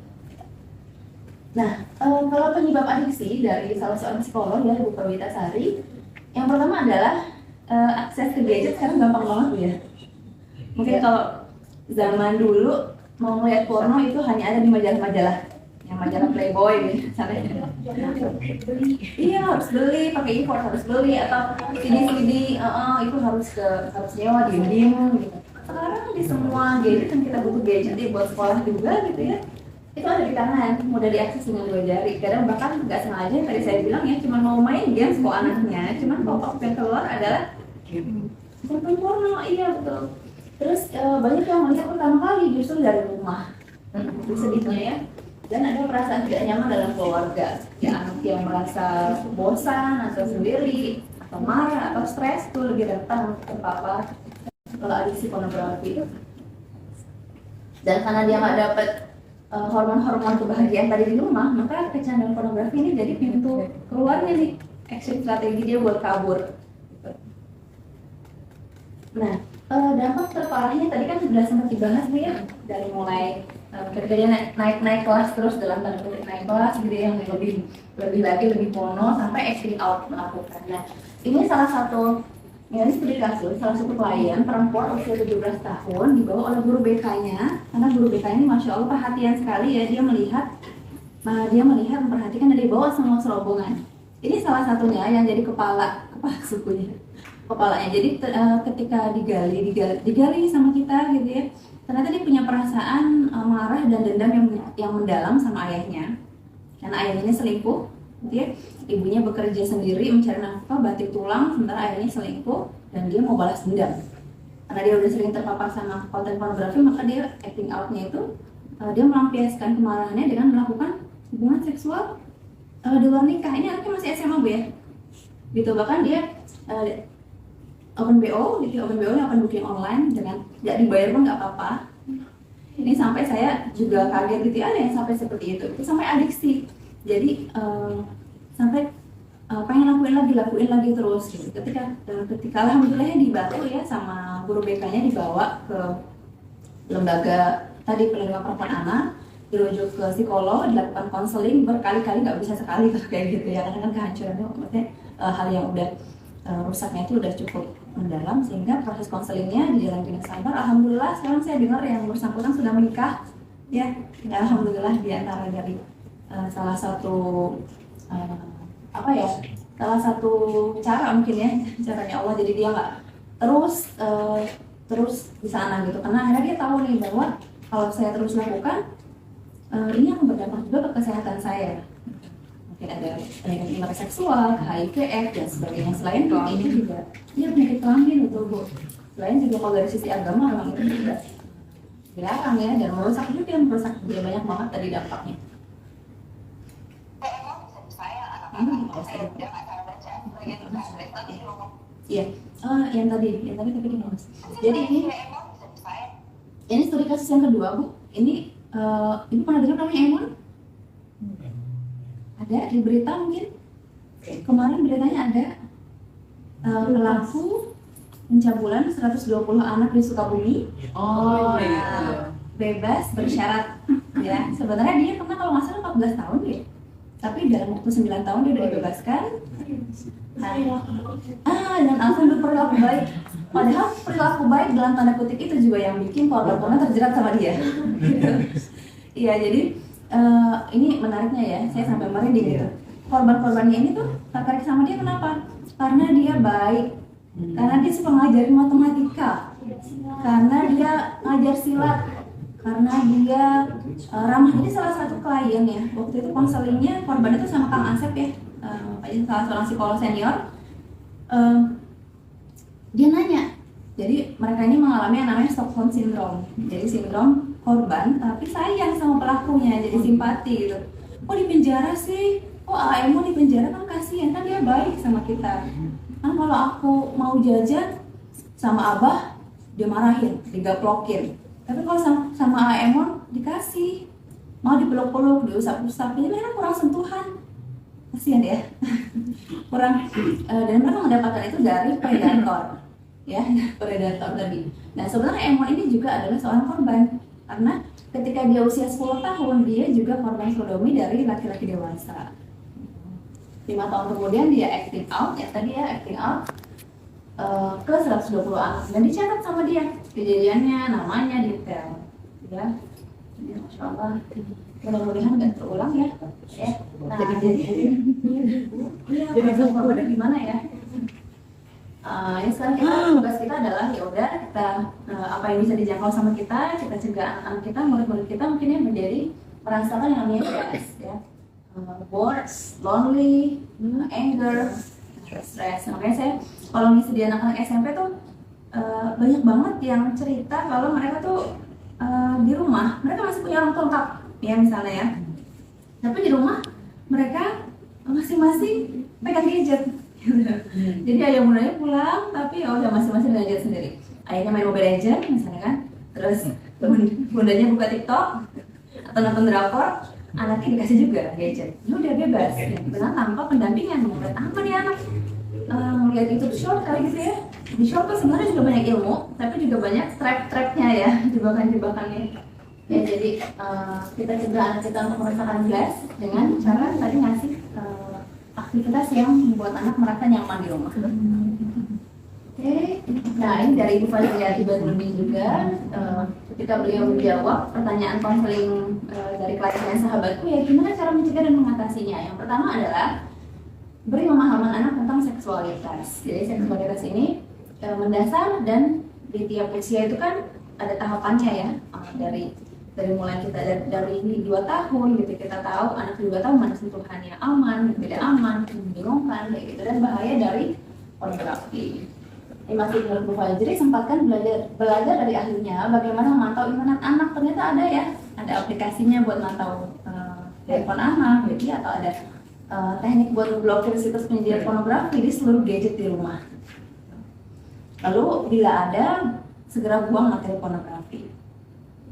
S8: Nah, kalau penyebab adiksi dari salah seorang psikolog ya, Bu Perwitasari, yang pertama adalah akses ke gadget sekarang gampang banget Bu ya. Mungkin kalau zaman dulu mau melihat porno itu hanya ada di majalah-majalah, yang majalah Playboy misalnya. Iya, harus beli, pakai import harus beli, atau CD itu harus nyewa diem-diem gitu. Sekarang di semua gadget yang kita butuh gadget buat sekolah juga gitu ya, itu ada di tangan, mudah diakses dengan 2 jari. Kadang bahkan nggak sengaja, tadi saya bilang ya, cuma mau main games kok anaknya, cuman pop-up yang keluar adalah konten porno. Iya betul. Terus banyak yang melihat pertama kali justru dari rumah. Itu sedihnya ya. Dan ada perasaan tidak nyaman dalam keluarga, ya anak yang merasa bosan atau sendiri atau marah atau stres itu lebih rentan terpapar kalau adiksi pornografi. Dan karena dia nggak dapat hormon-hormon kebahagiaan tadi di rumah, maka kecanduan pornografi ini jadi pintu keluarnya nih, exit strategi dia buat kabur. Nah, dampak terparahnya tadi kan sudah sempat dibahas nih ya, dari mulai ketika dia naik kelas terus dalam tanda kutip naik kelas gitu yang lebih porno sampai acting out melakukan. Nah, ini salah satu ini studi kasus, salah satu klien perempuan usia 17 tahun dibawa oleh guru BK-nya, karena guru BK ini masya Allah perhatian sekali ya, dia melihat memperhatikan dan dibawa semua serobongan. Ini salah satunya yang jadi kepala sukunya. Kepalanya. Jadi ketika digali sama kita gitu ya, ternyata dia punya perasaan marah dan dendam yang mendalam sama ayahnya, karena ayahnya selingkuh gitu ya. Ibunya bekerja sendiri mencari nafkah batik tulang, sementara ayahnya selingkuh dan dia mau balas dendam karena dia udah sering terpapar sama konten pornografi. Maka dia acting outnya itu dia melampiaskan kemarahannya dengan melakukan hubungan seksual di luar nikah. Ini anaknya masih SMA Bu ya gitu. Bahkan dia open BO ini open booking online dengan tidak dibayar pun nggak apa-apa. Ini sampai saya juga kaget gitu, ada yang sampai seperti itu sampai adiksi. Jadi sampai pengen lakuin lagi terus gitu. Ketika alhamdulillahnya dibantu ya sama guru BK-nya, dibawa ke lembaga tadi perlindungan perempuan anak, dirujuk ke psikolog, dilakukan konseling berkali-kali, nggak bisa sekali kayak gitu ya, karena kan kehancurannya maksudnya hal yang udah rusaknya itu udah cukup mendalam, sehingga proses konselingnya dijalani dengan sabar. Alhamdulillah sekarang saya dengar yang bersangkutan sudah menikah ya, alhamdulillah diantara dari salah satu salah satu cara mungkin ya, caranya Allah, jadi dia nggak terus di sana gitu, karena akhirnya dia tahu nih bahwa kalau saya terus lakukan ini akan berdampak juga ke kesehatan saya. Mungkin ada penyakit seksual, HIV, AIDS dan sebagainya. Selain ini juga penyakit kelamin itu Bu. Selain juga kalau dari sisi agama memang itu juga dilarang ya, dan merusak dia banyak banget tadi dampaknya. Iya, yang tadi tapi mas. Jadi ini studi kasus yang kedua Bu. Ini pernah dengar namanya Emon? Ada di berita mungkin? Kemarin beritanya ada pelaku pencabulan 120 anak di Sukabumi. Bebas bersyarat ya. Sebenarnya dia pernah kalau nggak salah 14 tahun ya. Tapi dalam waktu 9 tahun dia udah dibebaskan. Dan alasan berperilaku baik. Padahal perilaku baik dalam tanda kutip itu juga yang bikin korban terjerat sama dia. Iya, jadi ini menariknya ya, saya sampai merinding gitu. Korban-korbannya ini tuh tertarik sama dia kenapa? Karena dia baik, karena dia suka ngajarin matematika, karena dia ngajar silat, karena dia ramah. Jadi salah satu klien ya, waktu itu konselingnya korban itu sama Kang Asep ya, salah seorang psikolog senior. Dia nanya, jadi mereka ini mengalami yang namanya Stockholm Syndrome. Jadi sindrom korban tapi sayang sama pelakunya, jadi simpati gitu. Kok di penjara sih? Kok Emon di penjara? Kan kasihan, kan dia baik sama kita. Kan kalau aku mau jajan sama Abah dia marahin, digaplokin. Tapi kalau sama Emon dikasih, mau dipeluk-peluk, diusap-usap, jadi mereka kurang sentuhan. Kasihan ya. Kurang dan mereka mendapatkan itu dari predator. Ya, predator tadi. Nah, sebenarnya Emon ini juga adalah seorang korban. Karena ketika dia usia 10 tahun, dia juga korban sodomi dari laki-laki dewasa. 5 tahun kemudian dia acting out, ya tadi ya acting out ke 120 anak. Dan dicatat sama dia kejadiannya, namanya, detail. Ya, Masya Allah. Mudah-mudahan nggak terulang ya. Nah, jadi korban gimana ya? Yang sekarang tugas kita adalah ya udah kita apa yang bisa dijangkau sama kita cegah anak-anak kita, murid-murid kita mungkin yang menjadi merasakan yang namanya stress ya, bored, lonely, anger, stress. Makanya saya kalau ngisi di anak-anak SMP tuh banyak banget yang cerita kalau mereka tuh di rumah mereka masih punya orang tua lengkap ya, misalnya ya Tapi di rumah mereka masing-masing pegang gadget. Jadi ayah bundanya pulang, tapi ya udah masing-masing dengan gadget sendiri. Ayahnya main Mobile Legends misalnya kan, terus bundanya buka TikTok atau nonton drakor, anaknya dikasih juga gadget. Ini udah bebas, karena tanpa pendampingan. Mau lihat apa nih anak? Melihat YouTube short kali gitu ya. Di short tuh sebenarnya juga banyak ilmu, tapi juga banyak trap-trapnya ya, jebakan-jebakannya. Ya jadi kita cegah anak kita untuk merasakan gas dengan cara tadi ngasih aktivitas yang membuat anak merasa nyaman di rumah. Oke, nah ini dari Ibu Fazliati Badrudin juga, ketika beliau menjawab pertanyaan konseling dari kliennya sahabatku, ya gimana cara mencegah dan mengatasinya. Yang pertama adalah beri pemahaman anak tentang seksualitas. Jadi seksualitas ini mendasar dan di tiap usia itu kan ada tahapannya ya, dari mulai kita dari 2 tahun gitu, kita tahu anak 2 tahun mana sentuhannya aman, tidak aman, membingungkan kayak gitu, dan bahaya dari pornografi. Ini masih menurut Bu Fajri, sempatkan belajar dari ahlinya bagaimana memantau internet anak. Ternyata ada ya, ada aplikasinya buat mantau handphone anak gitu, atau ada teknik buat memblokir situs penyedia pornografi di seluruh gadget di rumah. Lalu bila ada, segera buang materi pornografi.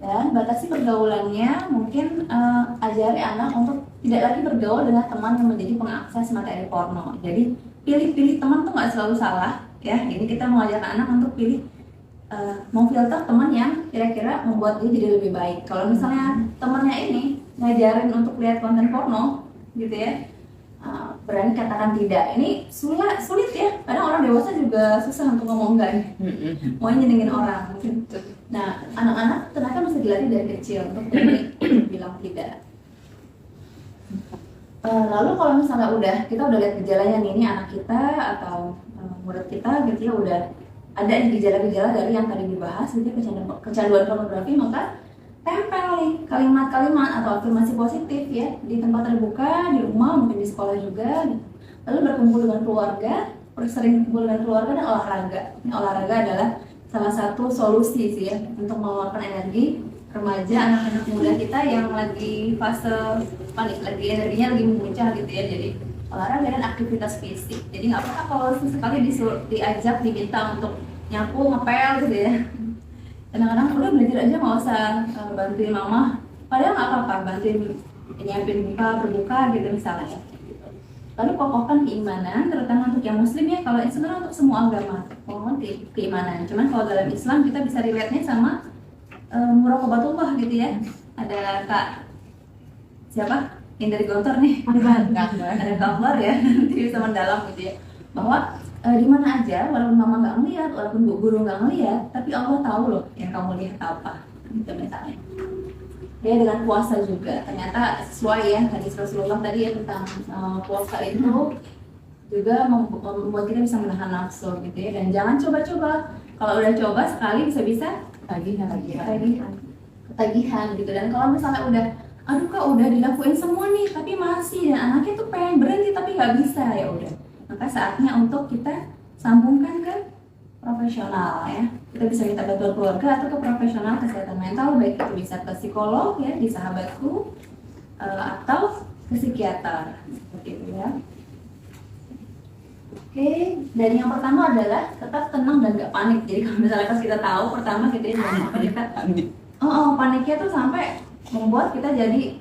S8: Dan batasi pergaulannya, mungkin ajari anak untuk tidak lagi bergaul dengan teman yang menjadi pengakses materi porno. Jadi pilih-pilih teman tuh nggak selalu salah ya. Ini kita mengajarkan anak untuk pilih memfilter teman yang kira-kira membuat dia jadi lebih baik. Kalau misalnya temannya ini ngajarin untuk lihat konten porno gitu ya, berani katakan tidak. Ini sulit ya. Kadang orang dewasa juga susah untuk ngomong enggak. Mau nyenengin orang gitu. Nah, anak-anak ternyata mesti dilatih dari kecil untuk bilang tidak. Lalu kalau misalnya kita udah lihat gejalanya nih, ini anak kita atau murid kita gitu ya, udah ada gejala-gejala dari yang tadi dibahas gitu ya, kecanduan pornografi, maka tempel nih kalimat-kalimat atau afirmasi positif ya di tempat terbuka, di rumah, mungkin di sekolah juga. Lalu berkumpul dengan keluarga, sering kumpul dengan keluarga, dan olahraga. Ini olahraga adalah salah satu solusi sih ya untuk mengeluarkan energi remaja, anak-anak muda kita yang lagi fase panik, lagi energinya lagi memuncak gitu ya. Jadi olahraga dan aktivitas fisik. Jadi nggak apa-apa kalau sesekali diajak, diminta untuk nyapu, ngepel gitu ya. Kadang-kadang udah belajar aja, nggak usah bantuin mama. Padahal nggak apa-apa, bantuin nyiapin berbuka gitu misalnya. Lalu kokohkan keimanan, terutama untuk yang muslim ya. Kalau sebenarnya untuk semua agama, kokohkan keimanan. Cuman kalau dalam Islam kita bisa relate-nya sama muraqabatullah gitu ya. Ada Kak siapa? Yang dari Gontor nih. Ada kabar ya, nanti bisa mendalam gitu ya. Bahwa di mana aja, walaupun mama nggak ngeliat, walaupun bu guru nggak ngeliat, tapi Allah tahu loh yang kamu lihat apa, gitu misalnya. Ya dengan puasa juga, ternyata sesuai ya tadi Rasulullah tadi ya tentang puasa itu juga membuat kita bisa menahan nafsu gitu ya. Dan jangan coba-coba, kalau udah coba sekali bisa-bisa ketagihan gitu. Dan kalau misalnya udah, aduh kak udah dilakuin semua nih, tapi masih, dan anaknya tuh pengen berhenti tapi nggak bisa, ya udah. Maka saatnya untuk kita sambungkan ke profesional ya. Kita bisa minta bantuan keluarga atau ke profesional kesehatan mental, baik itu bisa ke psikolog ya di sahabatku atau ke psikiater seperti itu ya. Oke, dan yang pertama adalah tetap tenang dan gak panik. Jadi kalau misalnya pas kita tahu pertama kita paniknya tuh sampai membuat kita jadi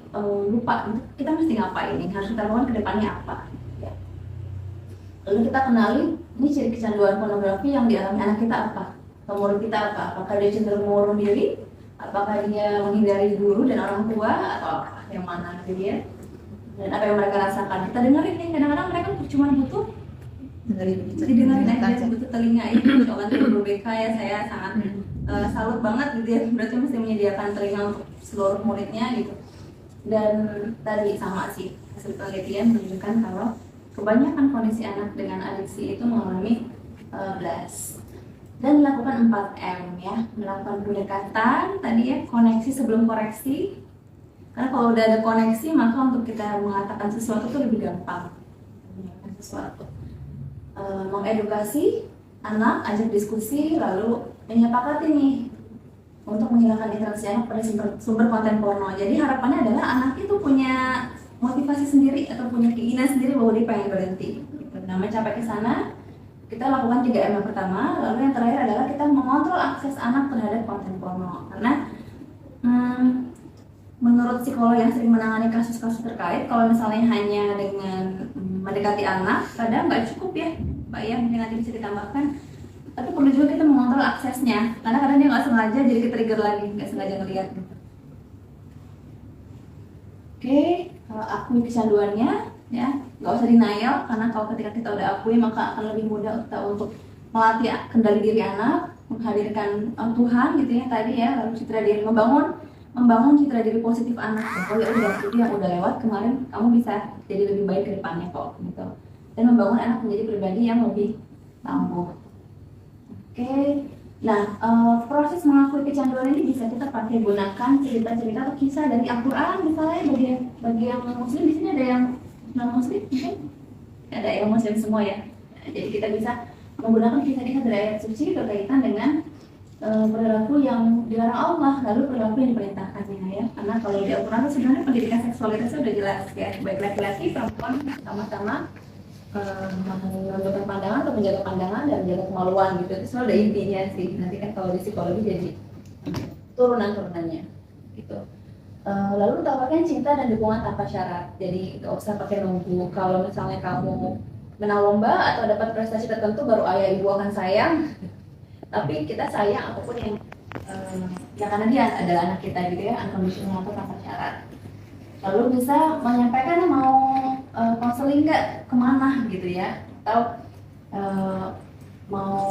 S8: lupa kita mesti ngapain, ini harus kita lakukan ke depannya apa. Lalu kita kenali ini ciri kecanduan pornografi yang dialami anak kita apa, atau murid kita apa. Apakah dia cenderung mengurung diri, apakah dia menghindari guru dan orang tua, atau apa yang mana dia, dan apa yang mereka rasakan. Kita dengerin nih, kadang-kadang mereka cuma butuh didengarin aja, butuh telinga ini. Kalau nanti guru BK ya, saya sangat salut banget gitu ya, berarti mesti menyediakan telinga untuk seluruh muridnya gitu. Dan tadi sama sih hasil penelitian menunjukkan kalau kebanyakan kondisi anak dengan adiksi itu mengalami blast. Dan melakukan 4M ya, melakukan pendekatan tadi ya, koneksi sebelum koreksi. Karena kalau udah ada koneksi, maka untuk kita mengatakan sesuatu itu lebih gampang. Mengatakan sesuatu, mengedukasi anak, ajak diskusi, lalu menyepakati nih untuk menghilangkan interaksi anak pada sumber konten porno. Jadi harapannya adalah anak itu punya motivasi sendiri atau punya keinginan sendiri bahwa dia pengen berhenti. Gitu. Nah, mencapai ke sana, kita lakukan 3M yang pertama, lalu yang terakhir adalah kita mengontrol akses anak terhadap konten porno. Karena menurut psikolog yang sering menangani kasus-kasus terkait, kalau misalnya hanya dengan mendekati anak, kadang nggak cukup ya, Mbak ya, mungkin nanti bisa ditambahkan. Tapi perlu juga kita mengontrol aksesnya, karena kadang dia nggak sengaja jadi ke-trigger lagi, nggak sengaja ngeliat gitu. Oke, kalau akui kecanduannya, ya nggak usah denial, karena kalau ketika kita udah akui maka akan lebih mudah kita untuk melatih kendali diri anak, menghadirkan Tuhan gitu ya tadi ya, lalu citra diri, membangun citra diri positif anak. Oh ya udah, itu yang udah lewat kemarin, kamu bisa jadi lebih baik ke depannya kok gitu. Dan membangun anak menjadi pribadi yang lebih tangguh. Oke. Nah, proses mengakui kecanduan ini bisa kita pakai gunakan cerita-cerita atau kisah dari Al-Quran misalnya. Bagi yang muslim di sini ada yang non muslim mungkin ada yang muslim semua ya. Jadi kita bisa menggunakan kisah-kisah dari ayat suci berkaitan dengan perilaku yang dilarang Allah, lalu perilaku yang diperintahkannya ya. Karena kalau di Al-Quran sebenarnya pendidikan seksualitasnya sudah jelas ya, baik laki-laki perempuan sama-sama menentukan pandangan atau menjaga pandangan dan menjaga kemaluan gitu. Itu selalu ada intinya sih. Nanti kan kalau di psikologi jadi turunan-turunannya gitu. Lalu tawarkan cinta dan dukungan tanpa syarat. Jadi nggak usah pakai nunggu. Kalau misalnya kamu menang lomba atau dapat prestasi tertentu baru ayah ibu akan sayang. Tapi kita sayang apapun yang ya karena dia adalah anak kita gitu ya, unconditional atau tanpa syarat. Lalu bisa menyampaikan mau konseling nggak kemana gitu ya, atau mau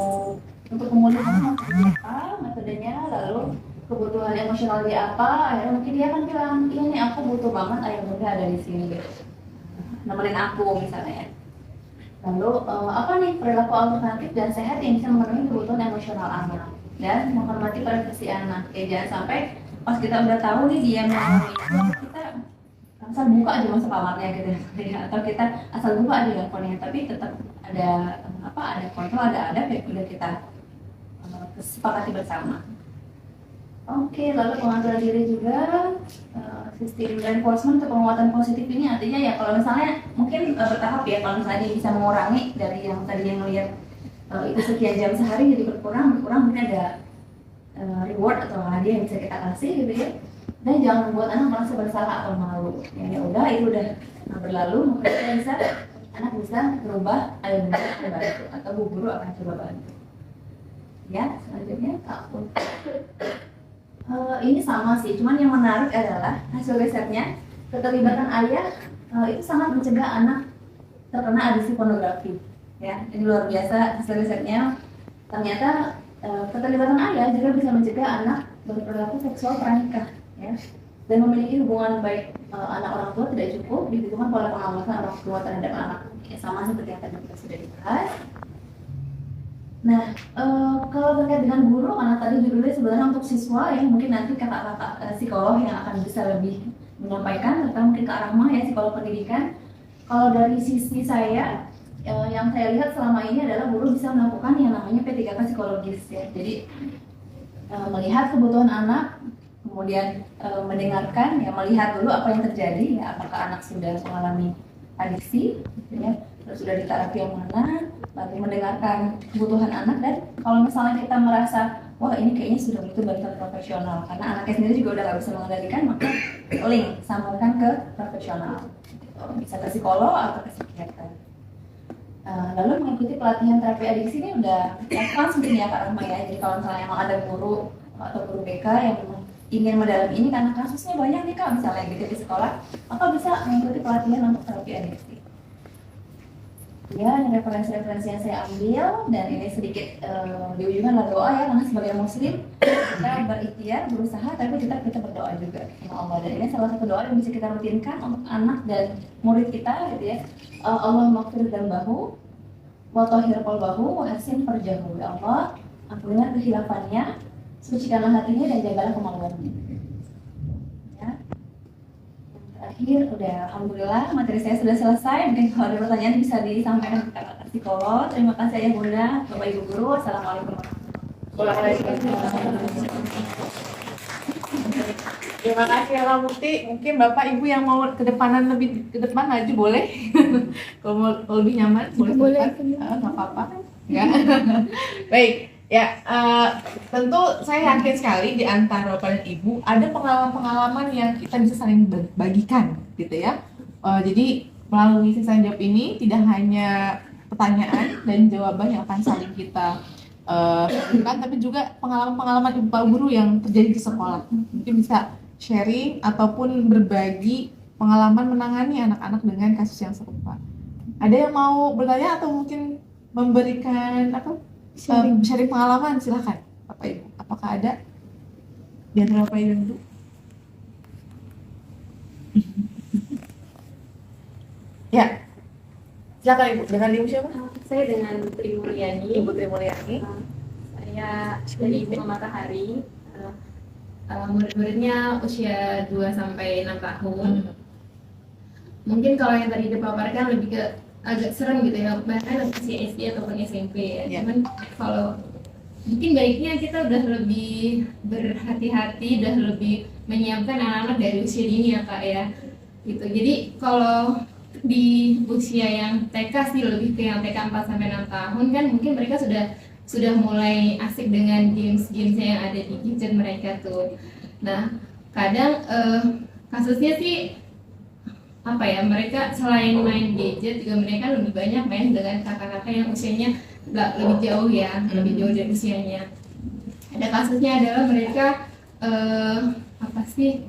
S8: untuk pemulihan apa metodenya, lalu kebutuhan emosional dia apa, akhirnya mungkin dia kan bilang iya nih aku butuh banget ayah bunda ada di sini gitu, nemenin aku misalnya ya. Lalu apa nih perilaku alternatif dan sehat yang bisa memenuhi kebutuhan emosional anak dan menghormati privasi anak. Ya jangan sampai pas kita udah tahu nih dia mau kita asal buka aja masuk kamarnya gitu ya, atau kita asal buka aja teleponnya, tapi tetap ada ada kontrol, ada adab yang udah kita kesepakati bersama. Oke, lalu pengajaran diri juga, sistem reinforcement atau penguatan positif ini artinya ya kalau misalnya mungkin bertahap ya, kalau misalnya dia bisa mengurangi dari yang tadi yang ngelihat itu sekian jam sehari jadi berkurang mungkin ada reward atau hadiah yang bisa kita kasih gitu ya. Dan jangan membuat anak merasa bersalah atau malu. Ya udah, itu udah berlalu, mungkin anak bisa berubah, ayah bunda akan bantu atau bu guru akan coba bantu. Ya, selanjutnya aku. Ini sama sih, cuman yang menarik adalah hasil risetnya keterlibatan ayah itu sangat mencegah anak terkena adiksi pornografi. Ya, ini luar biasa hasil risetnya. Ternyata keterlibatan ayah juga bisa mencegah anak berperilaku seksual pranikah. Ya. Dan memiliki hubungan baik anak orang tua tidak cukup dibutuhkan pola pengawasan orang tua terhadap anak ya, sama seperti yang tadi kita sudah dibahas. Nah, kalau terkait dengan guru, karena tadi judulnya sebenarnya untuk siswa ya, mungkin nanti kakak-kakak psikolog yang akan bisa lebih menyampaikan atau mungkin Kak Rahma ya, psikolog pendidikan. Kalau dari sisi saya yang saya lihat selama ini adalah guru bisa melakukan yang namanya P3K psikologis ya. Jadi melihat kebutuhan anak, kemudian mendengarkan, ya melihat dulu apa yang terjadi, ya apakah anak sudah mengalami adiksi, ya, terus sudah di terapi yang mana, lalu mendengarkan kebutuhan anak, dan kalau misalnya kita merasa wah ini kayaknya sudah butuh bantuan profesional, karena anaknya sendiri juga udah nggak bisa mengendalikan, maka link sambungkan ke profesional, bisa ke psikolog atau ke psikiater. Lalu mengikuti pelatihan terapi adiksi ini udah advance mungkin ya Kak Rahma ya. Jadi kalau misalnya emang ada guru atau guru BK yang ingin mendalami ini karena kasusnya banyak nih Kak, misalnya gitu di sekolah, maka bisa mengikuti pelatihan untuk terapi adiksi. Ya, ini referensi-referensi yang saya ambil, dan ini sedikit di ujungnya adalah doa ya, karena sebagai muslim kita berikhtiar, berusaha, tapi kita berdoa juga sama Allah. Dan ini salah satu doa yang bisa kita rutinkan untuk anak dan murid kita gitu ya. Allah maghfir dzambahu wa tahhir qalbahu wa hasin farjahu. Ya Allah, ampunilah kehilafannya, sucikanlah hatinya dan jagalah kemaluannya. Ya. Terakhir udah, alhamdulillah materi saya sudah selesai. Mungkin kalau ada pertanyaan bisa disampaikan ke kakak psikolog. Terima kasih ayah bunda, bapak ibu guru. Assalamualaikum warahmatullahi wabarakatuh.
S1: Terima kasih ya Kak Mukti. Mungkin Bapak Ibu yang mau ke depanan lebih ke depan maju boleh. Kalau mau lebih nyaman boleh. Nggak apa-apa. Ya. Baik. Ya, tentu saya yakin sekali di antara Bapak dan Ibu ada pengalaman-pengalaman yang kita bisa saling bagikan, gitu ya. Jadi melalui sesi jawab ini tidak hanya pertanyaan dan jawaban yang akan saling kita lakukan, tapi juga pengalaman-pengalaman ibu pak guru yang terjadi di sekolah. Mungkin bisa sharing ataupun berbagi pengalaman menangani anak-anak dengan kasus yang serupa. Ada yang mau bertanya atau mungkin memberikan sharing pengalaman? Silakan Bapak Ibu. Apakah ada di antara Bapak Ibu? Ya, silakan Ibu. Dengan Ibu siapa?
S11: Saya dengan Tri Mulyani.
S1: Ibu Tri Mulyani.
S11: Saya dari Ibu Matahari. Murid-muridnya usia 2 sampai 6 tahun. Mungkin kalau yang tadi dipaparkan lebih ke agak serem gitu ya, bahkan usia SD ataupun SMP ya. Cuman kalau mungkin baiknya kita udah lebih berhati-hati, udah lebih menyiapkan anak-anak dari usia dini ya Kak ya. Gitu. Jadi kalau di usia yang TK sih lebih ke yang TK 4 sampai 6 tahun kan mungkin mereka sudah mulai asik dengan games-games yang ada di gadget mereka tuh. Nah, kadang kasusnya sih apa ya, mereka selain main gadget juga mereka lebih banyak main dengan kakak-kakak yang usianya nggak lebih jauh ya, lebih jauh dari usianya. Ada kasusnya adalah mereka apa sih?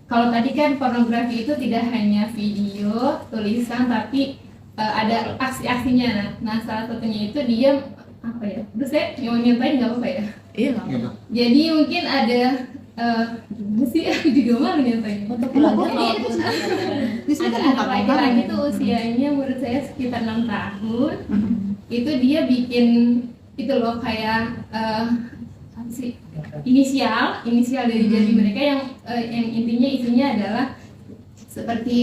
S11: Kalau tadi kan pornografi itu tidak hanya video, tulisan, tapi ada aksi-aksinya. Nah, salah satunya itu dia apa ya? Terus saya mau nyontain nggak apa-apa ya?
S1: Iya.
S11: Jadi mungkin ada sih juga malu nyontain. Jadi ada anak laki-laki tuh usianya menurut saya sekitar 6 tahun. Itu dia bikin itu loh kayak apa sih? Inisial dari jari mereka yang intinya isinya adalah seperti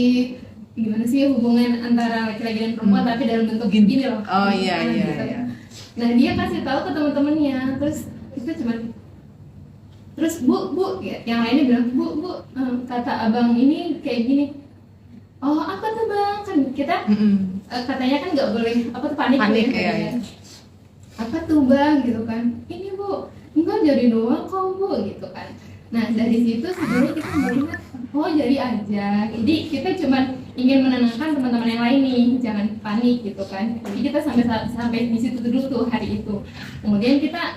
S11: gimana sih hubungan antara laki-laki dan perempuan tapi dalam bentuk gini loh.
S1: Oh iya.
S11: Nah dia kasih tahu ke teman-temannya, terus itu cuman terus bu ya, yang lainnya bilang bu kata abang ini kayak gini. Oh apa tuh bang, kan kita katanya kan nggak boleh apa tuh panik ya. Apa tuh bang gitu kan, ini bu enggak jadi doang kok bu gitu kan. Nah dari situ sebenarnya kita melihat oh jadi aja, jadi kita cuman ingin menenangkan teman-teman yang lain nih, jangan panik gitu kan. Jadi kita sampai di situ dulu tuh hari itu. Kemudian kita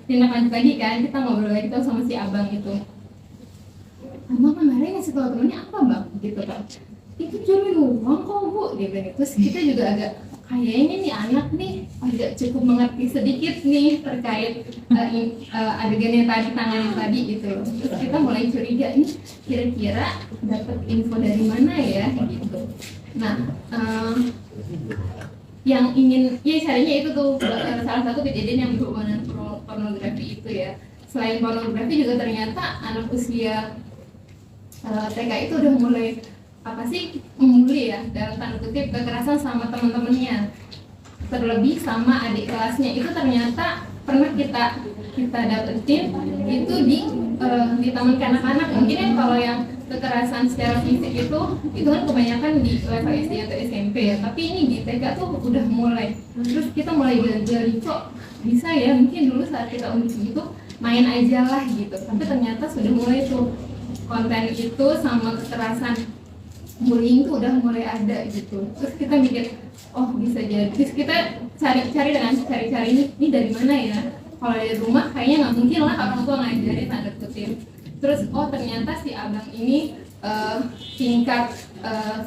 S11: tindak lanjut lagi kan, kita ngobrol lagi tuh sama si abang itu. Abang kemarin ngasih tahu temennya apa bang gitu kan. Itu jadi doang kok bu, dia bilang. Terus kita juga agak kayaknya nih anak nih agak cukup mengerti sedikit nih terkait adegan yang tadi, tangan yang tadi gitu. Terus kita mulai curiga nih kira-kira dapat info dari mana ya gitu. Nah yang ingin ya caranya itu tuh salah satu kejadian yang berhubungan pornografi itu ya. Selain pornografi juga ternyata anak usia TK itu udah mulai apa sih membuli ya dalam tanda kutip kekerasan sama teman-temannya, terlebih sama adik kelasnya. Itu ternyata pernah kita dapetin itu di taman kanak-kanak. Mungkin kan kalau yang kekerasan secara fisik itu kan kebanyakan di level SD atau SMP ya, tapi ini di TK tuh udah mulai. Terus kita mulai gali kok bisa ya, mungkin dulu saat kita umur segitu main aja lah gitu, tapi ternyata sudah mulai tuh konten itu sama kekerasan bullying tuh udah mulai ada gitu. Terus kita mikir oh bisa jadi, terus kita cari dengan cari ini dari mana ya. Kalau dari rumah kayaknya nggak mungkin lah orang tua ngajarin tanda kutip. Terus oh ternyata si abang ini tingkat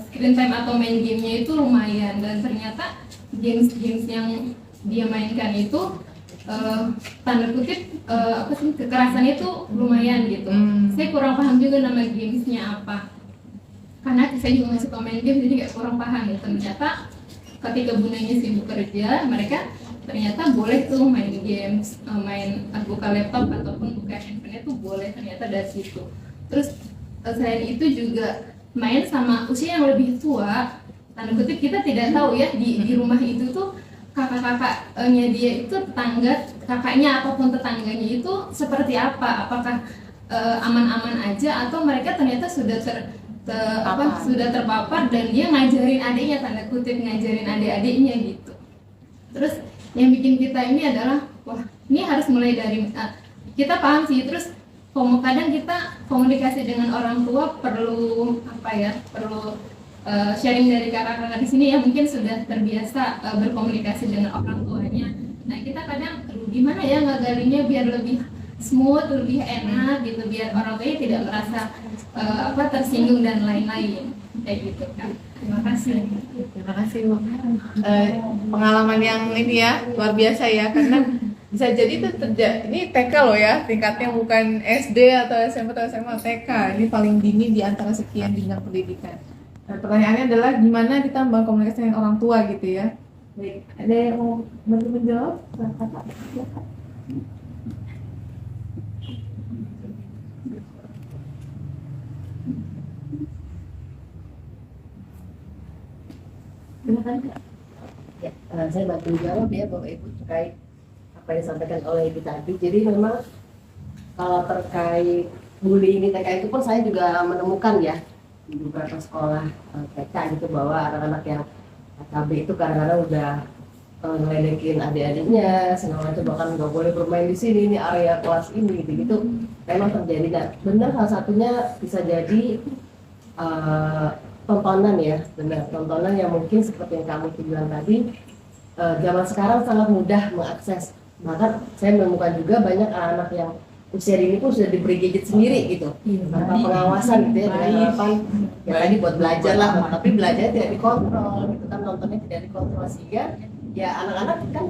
S11: screen time atau main gamenya itu lumayan, dan ternyata games yang dia mainkan itu tanda kutip apa sih kekerasannya itu lumayan gitu. Saya kurang paham juga nama gamesnya apa, karena saya juga masih main game jadi kayak kurang paham gitu. Ternyata ketika bundanya sibuk kerja, mereka ternyata boleh tuh main games, buka laptop ataupun buka handphone tuh boleh ternyata dari situ. Terus selain itu juga main sama usia yang lebih tua, tanda kutip kita tidak tahu ya di rumah itu tuh kakak-kakaknya dia itu tetangga, kakaknya apapun tetangganya itu seperti apa, apakah aman-aman aja, atau mereka ternyata sudah sudah terpapar dan dia ngajarin adiknya, tanda kutip ngajarin adik-adiknya gitu. Terus yang bikin kita ini adalah, wah ini harus mulai dari kita paham sih. Terus kadang kita komunikasi dengan orang tua perlu perlu sharing dari kakak-kakak di sini yang mungkin sudah terbiasa berkomunikasi dengan orang tuanya. Nah kita kadang gimana ya ngagalinya biar lebih smooth, lebih enak gitu, biar orang tuanya tidak merasa tersinggung dan lain-lain kayak gitu kan. Terima kasih.
S1: Terima kasih Bu. Pengalaman yang ini ya luar biasa ya, karena bisa jadi itu ini TK loh ya, tingkatnya bukan SD atau SMP atau SMA, TK. Ini paling dini di antara sekian jenjang pendidikan. Nah, pertanyaannya adalah gimana kita komunikasi dengan orang tua gitu ya. Baik, ada yang mau bantu menjawab? Silakan.
S10: Ya, saya bantu jawab ya Bapak Ibu terkait apa yang disampaikan oleh Ibu tadi. Jadi memang kalau terkait bullying di TK itu pun saya juga menemukan ya di beberapa sekolah TK gitu, bahwa anak-anak yang AKB itu kadang-kadang udah ngeledekin adik-adiknya segala macam, bahkan nggak boleh bermain di sini, ini area kelas ini gitu. Memang terjadi, dan benar salah satunya bisa jadi tontonan ya, benar tontonan yang mungkin seperti yang kamu bilang tadi, zaman sekarang sangat mudah mengakses. Bahkan saya menemukan juga banyak anak-anak yang usia dini pun sudah diberi gadget sendiri gitu, tanpa pengawasan gitu ya, dengan harapan ya tadi buat belajar lah, tapi belajarnya tidak dikontrol gitu kan, nontonnya tidak dikontrol, sehingga ya anak-anak kan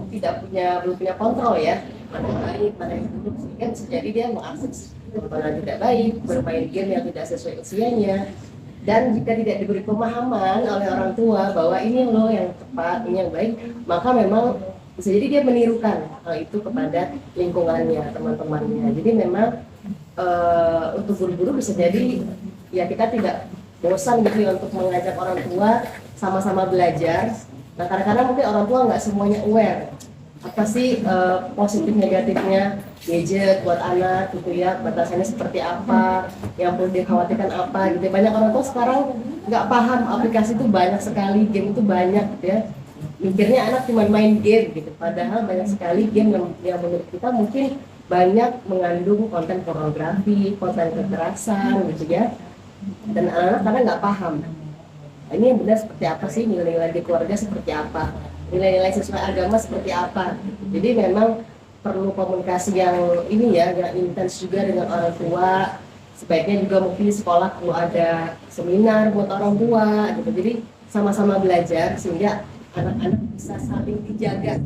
S10: belum punya kontrol ya, mana yang baik mana yang buruk, sehingga bisa jadi dia mengakses tontonan tidak baik, bermain game yang tidak sesuai usianya. Dan jika tidak diberi pemahaman oleh orang tua bahwa ini loh yang tepat, ini yang baik, maka memang bisa jadi dia menirukan hal itu kepada lingkungannya, teman-temannya. Jadi memang untuk guru-guru bisa jadi ya kita tidak bosan gitu ya untuk mengajak orang tua sama-sama belajar. Nah kadang-kadang mungkin orang tua nggak semuanya aware apa sih positif negatifnya gadget buat anak gitu ya, batasannya seperti apa, yang perlu dikhawatirkan apa gitu. Banyak orang tua sekarang nggak paham aplikasi itu banyak sekali, game itu banyak gitu ya. Mikirnya anak cuma main game gitu, padahal banyak sekali game yang menurut kita mungkin banyak mengandung konten pornografi, konten kekerasan gitu ya. Dan anak-anak kadang nggak paham. Nah, ini yang benar seperti apa sih, nilai-nilai di keluarga seperti apa, nilai-nilai sesuai agama seperti apa. Jadi memang perlu komunikasi yang ini ya, yang intens juga dengan orang tua. Sebaiknya juga mungkin di sekolah perlu ada seminar buat orang tua gitu. Jadi sama-sama belajar sehingga anak-anak bisa saling dijaga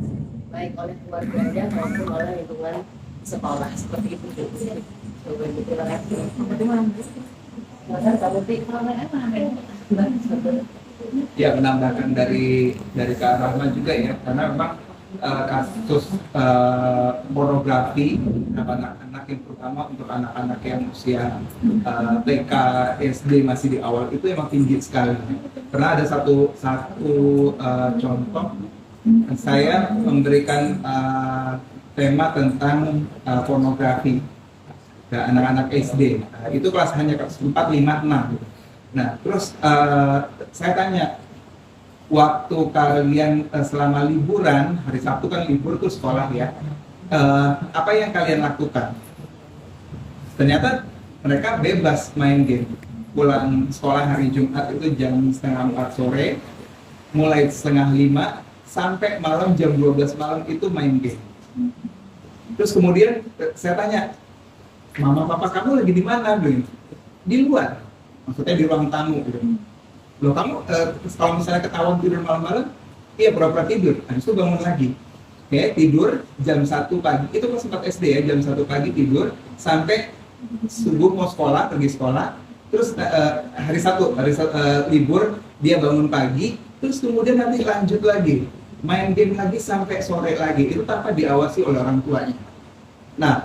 S10: baik oleh keluarganya maupun oleh lingkungan sekolah, seperti itu. Terima kasih.
S7: Ya, menambahkan dari Kak Rahma juga ya, karena memang kasus pornografi anak-anak yang terutama untuk anak-anak yang usia TK, SD masih di awal itu emang tinggi sekali. Karena ada satu contoh, saya memberikan tema tentang pornografi ke anak-anak SD. Itu kelas hanya kelas 4, 5, 6. Nah, terus saya tanya, waktu kalian selama liburan, hari Sabtu kan libur tuh sekolah ya, apa yang kalian lakukan? Ternyata mereka bebas main game. Pulang sekolah hari Jumat itu jam 3:30 sore, mulai 4:30 sampai malam jam 12 malam itu main game. Terus kemudian saya tanya, mama papa kamu lagi di mana? Di luar, maksudnya di ruang tamu gitu. Loh kamu kalau misalnya ketahuan tidur malam-malam, iya pura-pura tidur, habis itu bangun lagi. Oke, tidur jam 1 pagi, itu pas sempat SD ya, jam 1 pagi tidur sampai subuh mau sekolah, pergi sekolah. Terus hari Sabtu libur, dia bangun pagi, terus kemudian nanti lanjut lagi, main game lagi sampai sore lagi, itu tanpa diawasi oleh orang tuanya. Nah,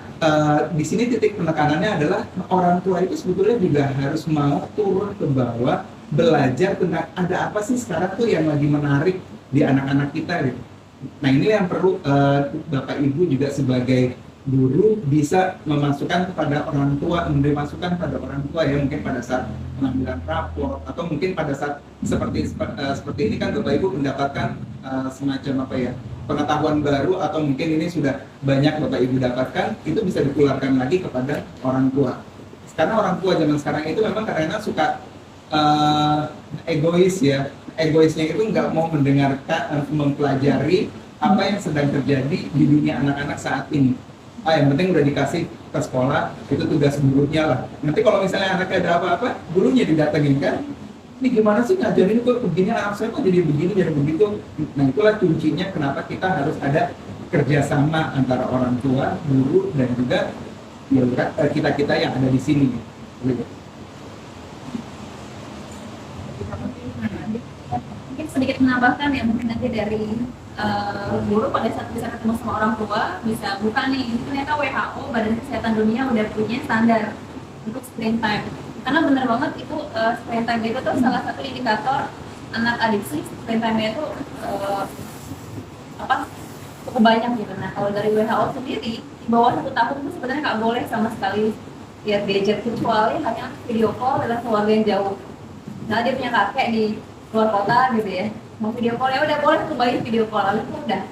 S7: di sini titik penekanannya adalah orang tua itu sebetulnya juga harus mau turun ke bawah, belajar tentang ada apa sih sekarang tuh yang lagi menarik di anak-anak kita gitu. Nah ini yang perlu Bapak Ibu juga sebagai guru bisa memasukkan kepada orang tua, memberi masukan pada orang tua ya, mungkin pada saat pengambilan rapor atau mungkin pada saat seperti ini kan Bapak Ibu mendapatkan semacam apa ya, pengetahuan baru atau mungkin ini sudah banyak Bapak Ibu dapatkan, itu bisa ditularkan lagi kepada orang tua. Karena orang tua zaman sekarang itu memang kadang-kadang suka egois ya, egoisnya itu nggak mau mendengarkan, mempelajari apa yang sedang terjadi di dunia anak-anak saat ini. Yang penting udah dikasih ke sekolah, itu tugas gurunya lah. Nanti kalau misalnya anaknya ada apa-apa, gurunya didatengin kan, ini gimana sih ngajarin kok begini, anak saya kok jadi begini, jadi begitu. Nah itulah kuncinya kenapa kita harus ada kerjasama antara orang tua, guru, dan juga ya, kita-kita yang ada di sini.
S8: Mungkin sedikit menambahkan ya, mungkin nanti dari guru pada saat bisa ketemu sama orang tua bisa buka nih, ternyata WHO, Badan Kesehatan Dunia udah punya standar untuk screen time. Karena bener banget itu screen time itu tuh salah satu indikator anak adiksi. Screen time itu cukup banyak gitu. Nah kalau dari WHO sendiri di bawah 1 tahun itu sebenarnya nggak boleh sama sekali lihat gadget, kecuali hanya video call dengan keluarga yang jauh. Nah dia punya kakek di luar kota gitu ya, mau video call ya udah boleh tuh bayi video call, lalu tuh udah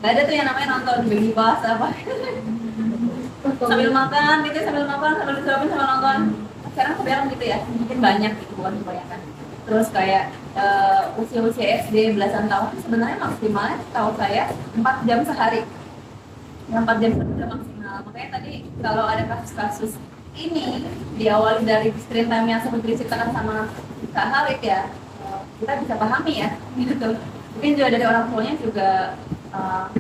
S8: nggak ada tuh yang namanya nonton baby bus apa sambil makan gitu, sambil disuapin sambil nonton. Sekarang gitu ya, mungkin banyak gitu, bukan kebanyakan. Terus kayak usia-usia SD belasan tahun sebenarnya maksimal tahu saya 4 jam sehari, 4 jam sudah maksimal. Makanya tadi kalau ada kasus-kasus ini diawali dari screen time yang seperti diceritakan sama Kak Halid ya, kita bisa pahami ya gitu. Mungkin juga dari orang tuanya juga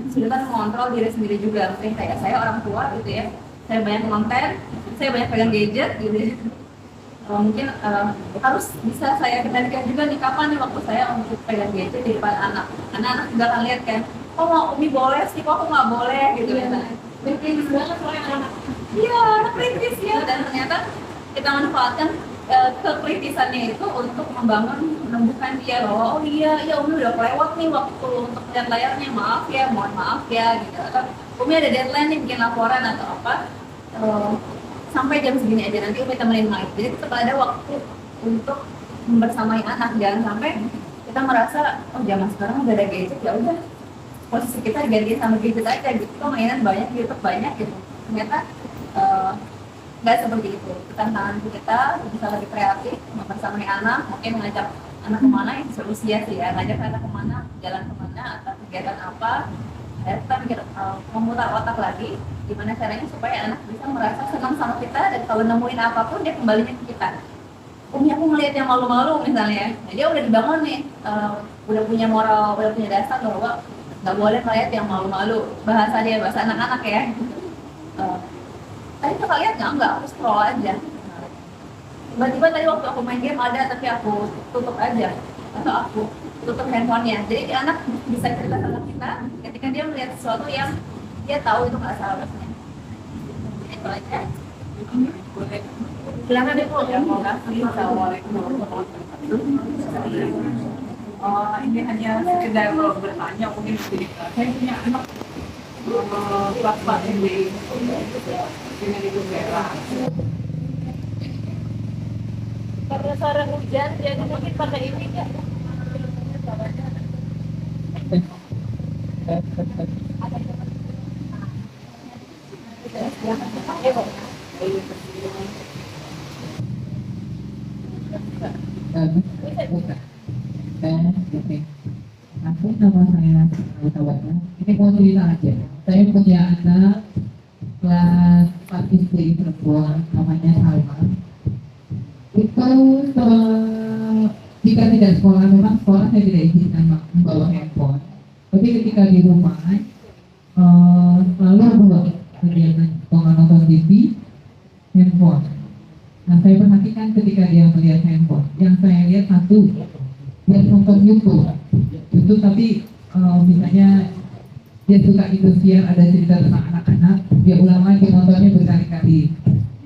S8: sudah kan mengontrol diri sendiri juga. Mungkin kayak saya orang tua gitu ya, saya banyak konten, saya banyak pegang gadget gitu ya. Mungkin harus bisa saya kendalikan juga nih kapan nih waktu saya untuk pegang gadget di depan anak, karena anak juga akan lihat kan, kok mau Umi boleh sih, kok aku nggak boleh gitu ya. Kritis banget soalnya anak, iya anak kritis ya, dan ternyata kita manfaatkan kekritisannya itu untuk menumbuhkan dia bahwa oh iya Umi udah kelewat nih waktu untuk lihat layarnya, maaf ya, mohon maaf ya gitu, atau Umi ada deadline nih bikin laporan atau apa, sampai jam segini aja nanti Umi temenin main. Jadi tetap ada waktu untuk membersamai anak, jangan sampai kita merasa oh zaman sekarang udah ada gadget ya udah posisi kita diganti sama gadget aja gitu, mainan banyak, YouTube banyak gitu. Ternyata nggak seperti itu. Tantangan kita bisa lebih kreatif, membersamai anak, mungkin mengajak anak kemana yang seusia sih ya, ngajak anak kemana, jalan kemana, atau kegiatan apa. Dan kita mikir memutar otak lagi, gimana caranya supaya anak bisa merasa senang sama kita, dan kalau nemuin apapun dia kembalinya ke kita. Umi aku ngeliat yang malu-malu misalnya, nah, dia udah dibangun nih, udah punya moral, udah punya dasar bahwa nggak boleh ngeliat yang malu-malu. Bahasa dia, bahasa anak-anak ya. Tadi kakak lihat nggak? Aku scroll aja. Tiba-tiba tadi waktu aku main game ada, tapi aku tutup aja, atau aku tutup handphonenya. Jadi anak bisa cerita sama kita ketika dia melihat sesuatu yang dia tahu itu nggak seharusnya. Itu aja. Silakan deh Bu. Assalamualaikum warahmatullahi wabarakatuh. Ini hanya sekedar bertanya, mungkin saya punya anak kelas SD dengan ibu merah. Karena sore hujan, jadi mungkin pada ini ya.
S13: Aku nama saya Tawanya. Ini mau cerita aja. Saya punya anak kelas 4 SD perempuan, namanya Salma. Itu jika tidak sekolah, memang sekolah saya tidak izinkan membawa handphone. Tapi ketika di rumah selalu bawa kegiatan nonton TV, handphone. Nah saya perhatikan ketika dia melihat handphone, yang saya lihat satu, dia nonton YouTube, tapi misalnya dia suka Indosiar, ada cerita tentang anak-anak, dia ulang lagi nontonnya berkali-kali.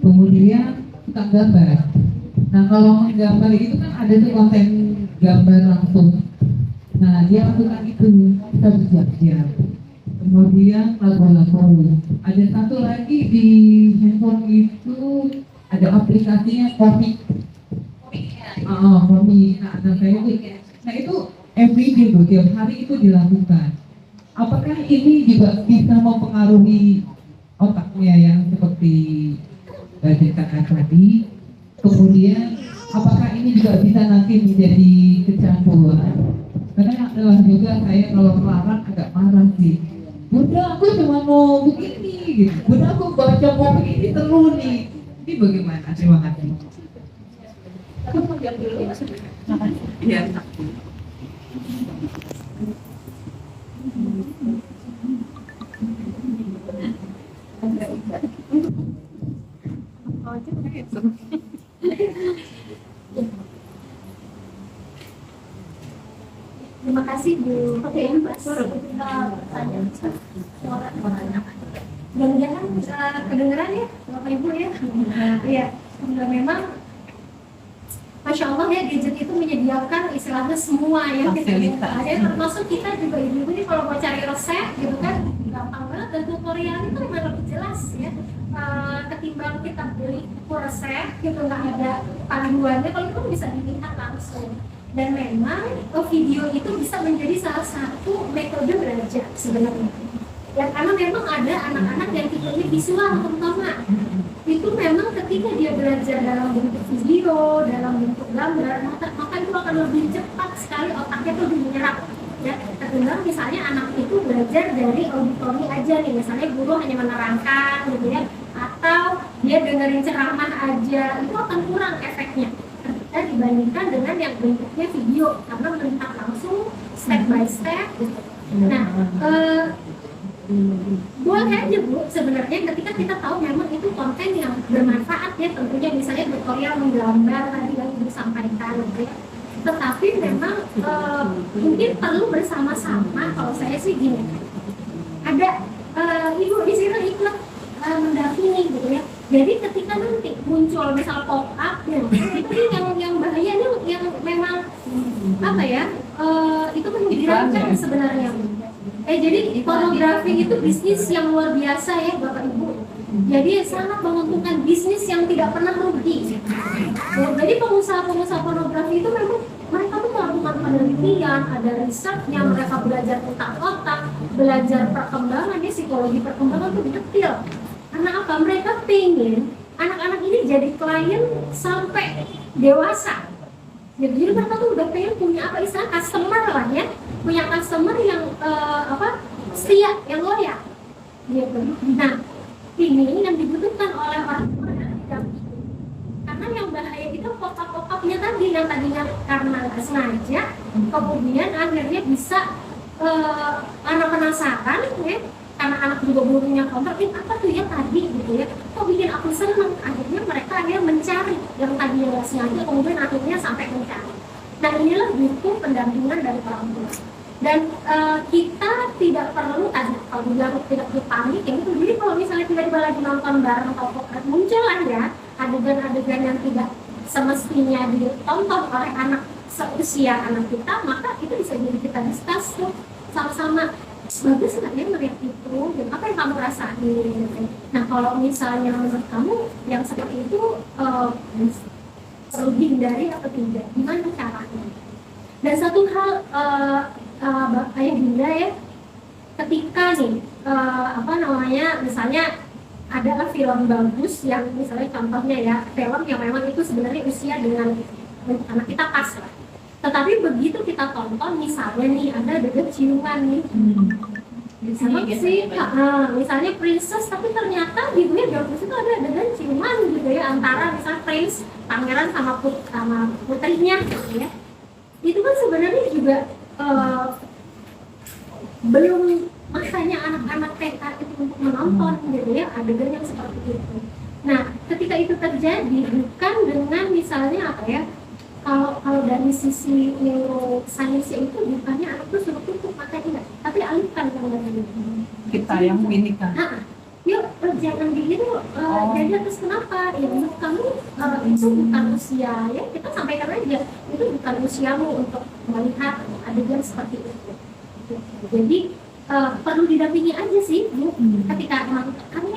S13: Kemudian suka gambar. Nah kalau menggambar itu kan ada tuh konten gambar langsung. Nah dia lakukan itu, kita bersiap-siap. kemudian lagu-lagu. Ada satu lagi di handphone itu ada aplikasinya komik. Komik. Nah, anak saya itu, nah itu everyday tuh, tiap hari itu dilakukan. Apakah ini juga bisa mempengaruhi otaknya yang seperti ceritakan tadi? Kemudian apakah ini juga bisa nanti menjadi kecanduan? Karena juga saya kalau melarang agak marah sih. Bunda, aku cuma mau begini gitu. Bunda, aku baca mau begini terus nih. Ini bagaimana? Terima kasih.
S1: Aku mau jawab dulu ya. Iya.
S2: Terima kasih Bu. Oke, ini Pak suara jangan-jangan kedengeran ya Bapak Ibu ya. Iya, memang Masya Allah ya, gadget itu menyediakan istilahnya semua ya, ada termasuk kita juga ibu-ibu ini kalau mau cari resep gitu kan gampang banget, dan tutorial itu memang lebih jelas ya ketimbang kita beli buku resep gitu nggak ada panduannya. Kalau itu bisa dilihat langsung, dan memang video itu bisa menjadi salah satu metode belajar sebenarnya ya, karena memang ada anak-anak yang tipenya visual terutama. Itu memang ketika dia belajar dalam bentuk video, dalam bentuk gambar, maka itu akan lebih cepat sekali otaknya tuh menyerap ya. Ketimbang misalnya anak itu belajar dari auditori aja nih, misalnya guru hanya menerangkan gitu ya, atau dia dengerin ceramah aja, itu akan kurang efeknya dibandingkan dengan yang bentuknya video, karena melihat langsung step by step gitu. Nah, boleh aja Bu sebenarnya ketika kita tahu memang itu konten yang bermanfaat ya, tentunya misalnya tutorial menggambar tadi yang Ibu sampaikan gitu ya. Tetapi memang mungkin perlu bersama-sama. Kalau saya sih gini, ada Ibu di sini ikut mendampingi gitu ya. Jadi ketika nanti muncul misal pop up ya, itu yang bahayanya yang memang apa ya, itu menyeramkan sebenarnya. Jadi pornografi itu bisnis yang luar biasa ya Bapak Ibu. Jadi sangat menguntungkan, bisnis yang tidak pernah rugi. Ya, jadi pengusaha-pengusaha pornografi itu memang mereka tuh melakukan penelitian, ada risetnya, mereka belajar tentang otak, belajar perkembangan, psikologi perkembangan itu detail. Karena apa? Mereka pengen anak-anak ini jadi klien sampai dewasa. Jadi mereka tuh udah pengen punya apa istilah customer lah ya, punya customer yang setia, yang loyal gitu. Nah, ini yang dibutuhkan oleh orang-orang yang tidak itu. Karena yang bahaya itu pop-up-nya tadi, yang tadinya karena nggak sengaja, kemudian akhirnya bisa anak penasaran ya, karena anak juga belum punya counter, apa tuh ya tadi gitu ya, kok bikin aku seneng, akhirnya mereka mencari yang tadinya nggak sengaja, kemudian akhirnya sampai mencari. Nah, inilah butuh pendampingan dari orang tua. Dan kita tidak perlu kalau bilang tidak perlu panik ya gitu. Jadi kalau misalnya tiba-tiba lagi nonton bareng atau muncul lah ya adegan-adegan yang tidak semestinya ditonton oleh anak seusia anak kita, maka itu bisa jadi kita diskus tuh sama-sama, bagus nggak ya melihat itu, dan apa yang kamu rasain. Nah, kalau misalnya menurut kamu yang seperti itu perlu dihindari atau tidak, gimana caranya? Dan satu hal Ayah Bunda ya, ketika nih misalnya adalah film bagus yang misalnya contohnya ya, film yang memang itu sebenarnya usia dengan anak kita pas lah. Tetapi begitu kita tonton misalnya nih ada adegan ciuman nih, sama sih misalnya princess, tapi ternyata di dunia film itu ada adegan ciuman gitu ya, antara misalnya prince, pangeran sama putrinya gitu ya. Itu kan sebenarnya juga belum masanya anak-anak TK itu untuk menonton gitu ya adegan yang seperti itu. Nah, ketika itu terjadi bukan dengan misalnya apa ya, kalau dari sisi neurosainsnya itu bukannya anak itu suruh tutup matanya, tapi alihkan yang dari
S1: kita yang ini kan.
S2: Yuk jangan ditiru, jadi terus kenapa? Ya menurut kamu itu bukan usia ya, kita sampaikan aja itu bukan usiamu untuk melihat adegan seperti itu. Jadi perlu didampingi aja sih Bu. Ketika emang karena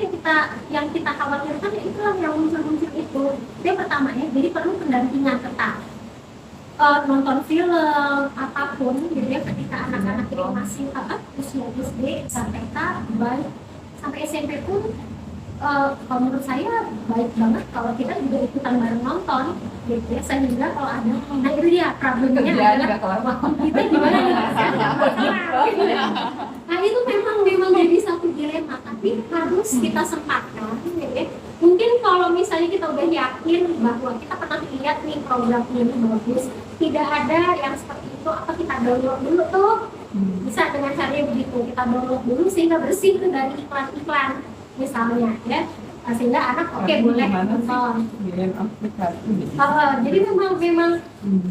S2: yang kita khawatirkan ya itulah yang muncul itu. Yang pertama ya, jadi perlu pendampingan ketat. Nonton film apapun gitu ya, ketika anak-anak itu masih usia SD sampai baik sampai SMP pun kalau menurut saya baik banget kalau kita juga ikutan bareng nonton gitu ya, sehingga kalau ada nah itu dia problemnya adalah waktu kita gimana nih. Nah itu memang jadi satu dilema, tapi harus kita sempatkan gitu ya. Mungkin kalau misalnya kita udah yakin bahwa kita pernah lihat nih program ini bagus, tidak ada yang seperti itu, apa kita download dulu tuh, bisa dengan caranya begitu, kita download dulu sehingga bersih tuh dari iklan-iklan misalnya ya, sehingga anak boleh nonton. Jadi memang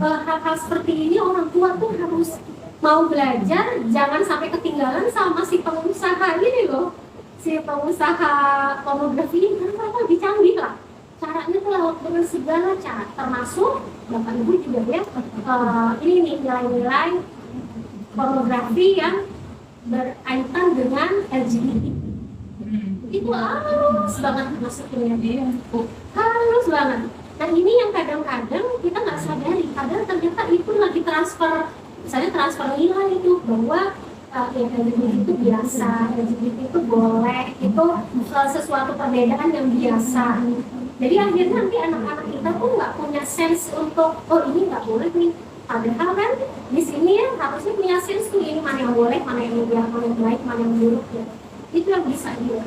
S2: hal-hal seperti ini orang tua tuh harus mau belajar, jangan sampai ketinggalan sama si pengusaha ini loh, si pengusaha pornografi ini, karena mereka lebih canggih lah caranya tuh lewat dengan segala cara, termasuk Bapak Ibu juga ya, ini nih nilai-nilai pornografi yang berkaitan dengan LGBT. Itu halus banget masukinnya dia, halus banget. Nah ini yang kadang-kadang kita nggak sadari, kadang ternyata itu lagi transfer, misalnya transfer nilai itu bahwa yang LGBT itu biasa, LGBT itu boleh, itu sesuatu perbedaan yang biasa. Jadi akhirnya nanti anak-anak kita pun nggak punya sense untuk ini nggak boleh nih. Padahal kan di sini ya harusnya punya sense tuh, ini mana yang boleh, mana yang ideal, mana yang baik, mana yang buruk ya. Itu yang bisa dia.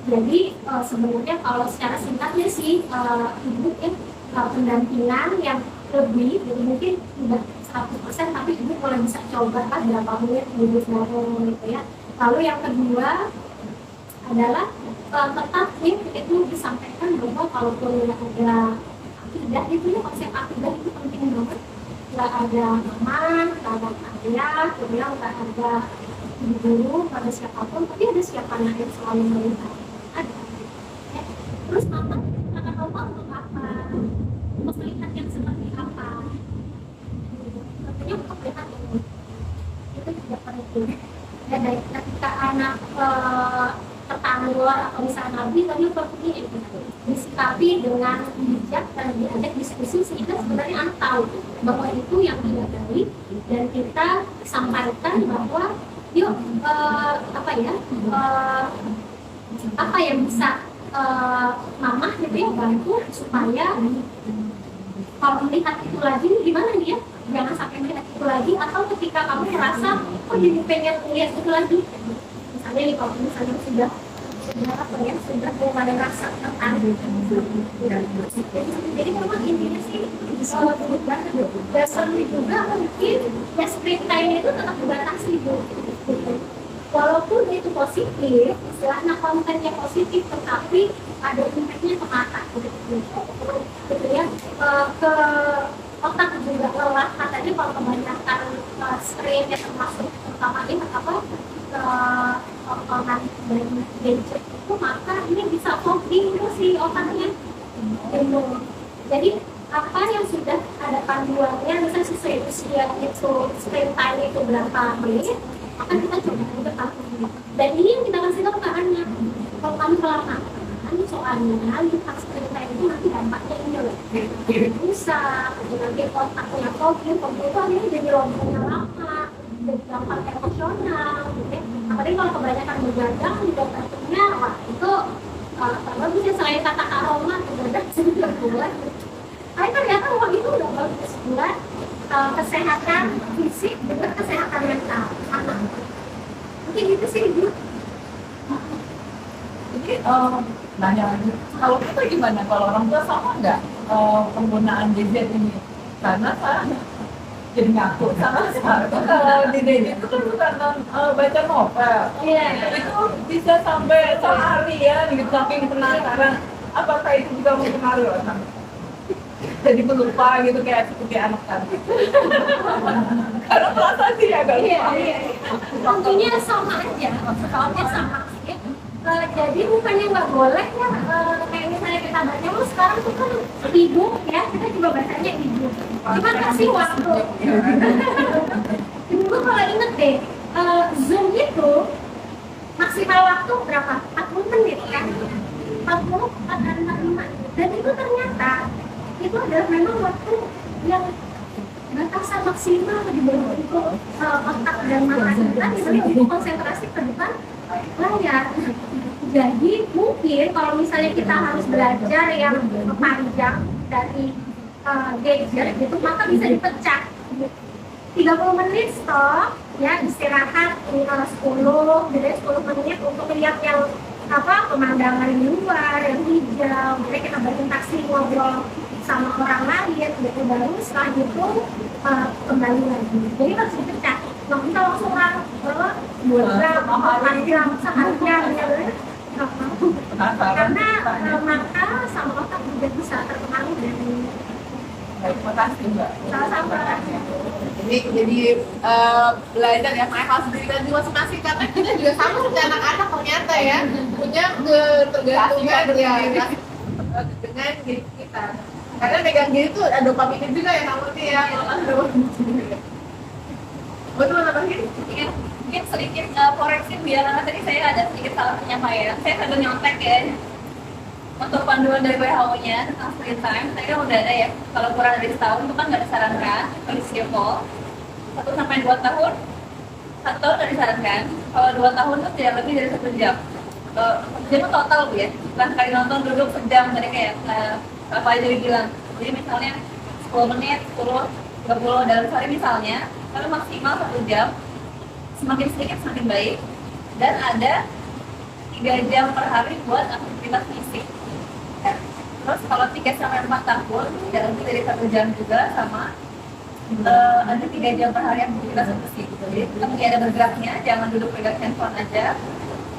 S2: Jadi sebenarnya kalau secara singkatnya sih ibu ya pendampingan yang lebih, jadi mungkin tidak 100%, tapi ibu boleh bisa coba kan berapa menit ibu mau gitu ya. Lalu yang kedua adalah tetap itu disampaikan bahwa kalaupun ada akidah itu ya, konsep akidah itu penting banget. Nggak ada mama, nggak ada ayah, kemudian nggak ada ibu guru, nggak ada siapapun, tapi ada siapa yang selalu melihat. Ada. Ya. Terus mama akan lupa untuk apa? Untuk melihat yang seperti apa? Tentunya untuk melihat ini. Itu tidak penting. Dan dari ketika anak tertanggul atau misalnya nabi, tadi seperti itu disikapi dengan bijak dan diajak diskusi sehingga sebenarnya anak tahu bahwa itu yang tidak baik, dan kita sampaikan bahwa yuk apa yang bisa mama gitu ya bantu supaya kalau melihat itu lagi gimana nih ya, jangan sampai melihat itu lagi, atau ketika kamu merasa jadi pengen lihat itu lagi, misalnya nih kalau misalnya sudah mulai rasa tertarik. Jadi memang intinya sih dasarnya juga mungkin ya screen time itu tetap dibatasi Bu. Walaupun itu positif, istilahnya kontennya positif, tetapi ada impactnya ke mata gitu ya, ke otak juga lelah katanya kalau kebanyakan screen ya, termasuk terutama tontonan dari gadget itu, maka ini bisa fogging itu si otaknya gitu. Jadi apa yang sudah ada panduannya, misalnya sesuai usia itu screen time itu berapa menit, maka kita coba bertemu. Dan ini yang kita kasih tahu ke anak, kalau kamu kelamaan soalnya lihat screen time itu nanti dampaknya ini loh, rusak, nanti otaknya fogging itu akhirnya jadi robohnya lama, jadi gampang emosional gitu ya. Apalagi kalau kebanyakan begadang juga tentunya, wah itu bagusnya selain kata aroma begadang juga buat. Tapi ternyata uang itu udah bagus buat kesehatan fisik juga kesehatan mental anak. Mungkin itu sih Ibu.
S6: Jadi nanya lagi, kalau kita gimana, kalau orang tua sama nggak penggunaan gadget ini? Karena saya jadi ngaku sama kalau di gadget itu kan bukan baca novel, itu bisa sampai seharian gitu, saking penasaran apakah itu juga mempengaruhi orang, jadi pelupa gitu kayak seperti anak tadi. Karena perasaan sih agak lupa.
S2: Tentunya sama aja, sama sih. Jadi bukannya nggak boleh ya, kayak misalnya kita baca, sekarang tuh kan ibu ya, kita juga bacanya ibu. Cuma kasih waktu. Ibu kalau inget deh, Zoom itu maksimal waktu berapa? 40 menit kan? 40, 45. Dan itu ternyata itu adalah memang waktu yang batasan maksimal untuk otak dan mata kita sebenarnya untuk konsentrasi ke depan layar. Jadi mungkin kalau misalnya kita harus belajar yang panjang dari gadget gitu, maka bisa dipecah 30 menit stop, ya istirahat 10, jadi 10 menit untuk melihat yang pemandangan di luar, yang hijau, jadi kita berinteraksi ngobrol sama orang lain, gitu, baru setelah itu kembali lagi. Jadi harus dipecah. Nggak bisa langsung ke 2 jam, 4 jam, seharian, ya. Karena mata sama otak juga bisa terpengaruh dari.
S1: Terima kasih Mbak.
S2: Sama-sama.
S1: Jadi belajar ya hal sendiri dan juga masing-masing, karena kita juga sama seperti anak-anak ternyata ya, punya ketergantungan dengan diri kita. Karena megang diri itu ada dopamin juga ya kamu nih ya. Betul apa sih?
S8: Mungkin sedikit koreksi biar karena tadi saya ada sedikit salah penyampaian. Saya sambil nyontek ya. Untuk panduan dari WHO-nya tentang screen time, saya kan udah ada ya. Kalau kurang dari setahun itu kan nggak disarankan, kondisi default 1 sampai 2 tahun. 1 tahun nggak disarankan. Kalau 2 tahun itu tidak lebih dari 1 jam. 1 jam itu total Bu ya. Bukan sekali nonton duduk sejam tadi kayak apa aja bilang. Jadi misalnya 10 menit, 10, 30 dalam sehari misalnya, kalau maksimal 1 jam. Semakin sedikit semakin baik. Dan ada 3 jam per hari buat aktivitas fisik. Terus kalau 3 sampai 4 tahun, tidak lebih dari 1 jam juga sama. Ada 3 jam per hari aktivitas fisik. Jadi tapi ada bergeraknya, jangan duduk pegang handphone aja.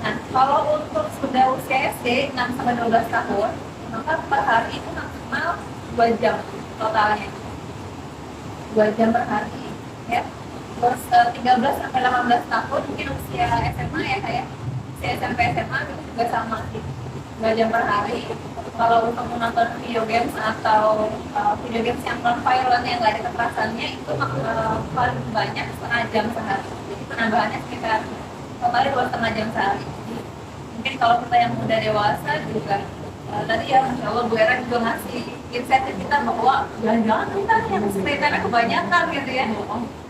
S8: Nah, kalau untuk sudah usia SD 6 sampai 12 tahun, maka per hari itu maksimal 2 jam totalnya. 2 jam per hari, ya. Terus 13 sampai 18 tahun mungkin usia SMA ya kayak usia SMP SMA juga sama sih, 2 jam per hari. Kalau untuk menonton video games atau video games yang non-violent yang nggak ada kekerasannya itu paling banyak setengah jam sehari. Jadi penambahannya sekitar totalnya 2,5 jam sehari. Jadi, mungkin kalau kita yang muda dewasa juga tadi ya Masya Allah Bu Era juga ngasih insentif kita bahwa jangan-jangan kita yang screen time kebanyakan gitu ya,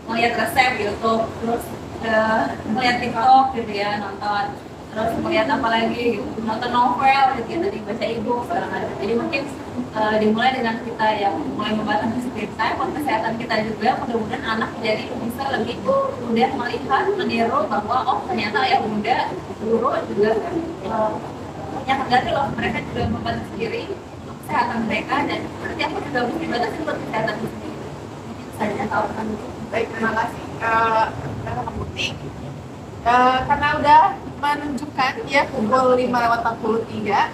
S8: melihat resep YouTube, terus melihat TikTok gitu ya, nonton, terus melihat apa lagi gitu, nonton novel gitu ya, tadi baca e-book segala macam. Jadi mungkin dimulai dengan kita yang mulai membatasi screen time buat kesehatan kita juga, mudah-mudahan anak jadi bisa lebih mudah melihat, meniru bahwa oh ternyata ayah bunda, guru juga punya kendali loh, mereka juga membatasi diri kesehatan mereka, dan nanti aku juga mesti batasi buat kesehatan sendiri. Saja tawarkan.
S1: Baik, terima kasih Kakak Putri. Karena udah menunjukkan ya pukul 5:43,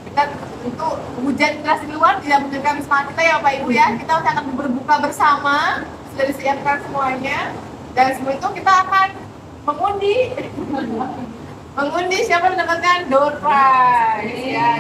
S1: kita tentu hujan deras di luar tidak menunjukkan semangat kita ya Bapak Ibu ya. Kita akan berbuka bersama, sudah disiapkan semuanya, dan sebelum itu kita akan mengundi siapa yang mendapatkan door prize ya.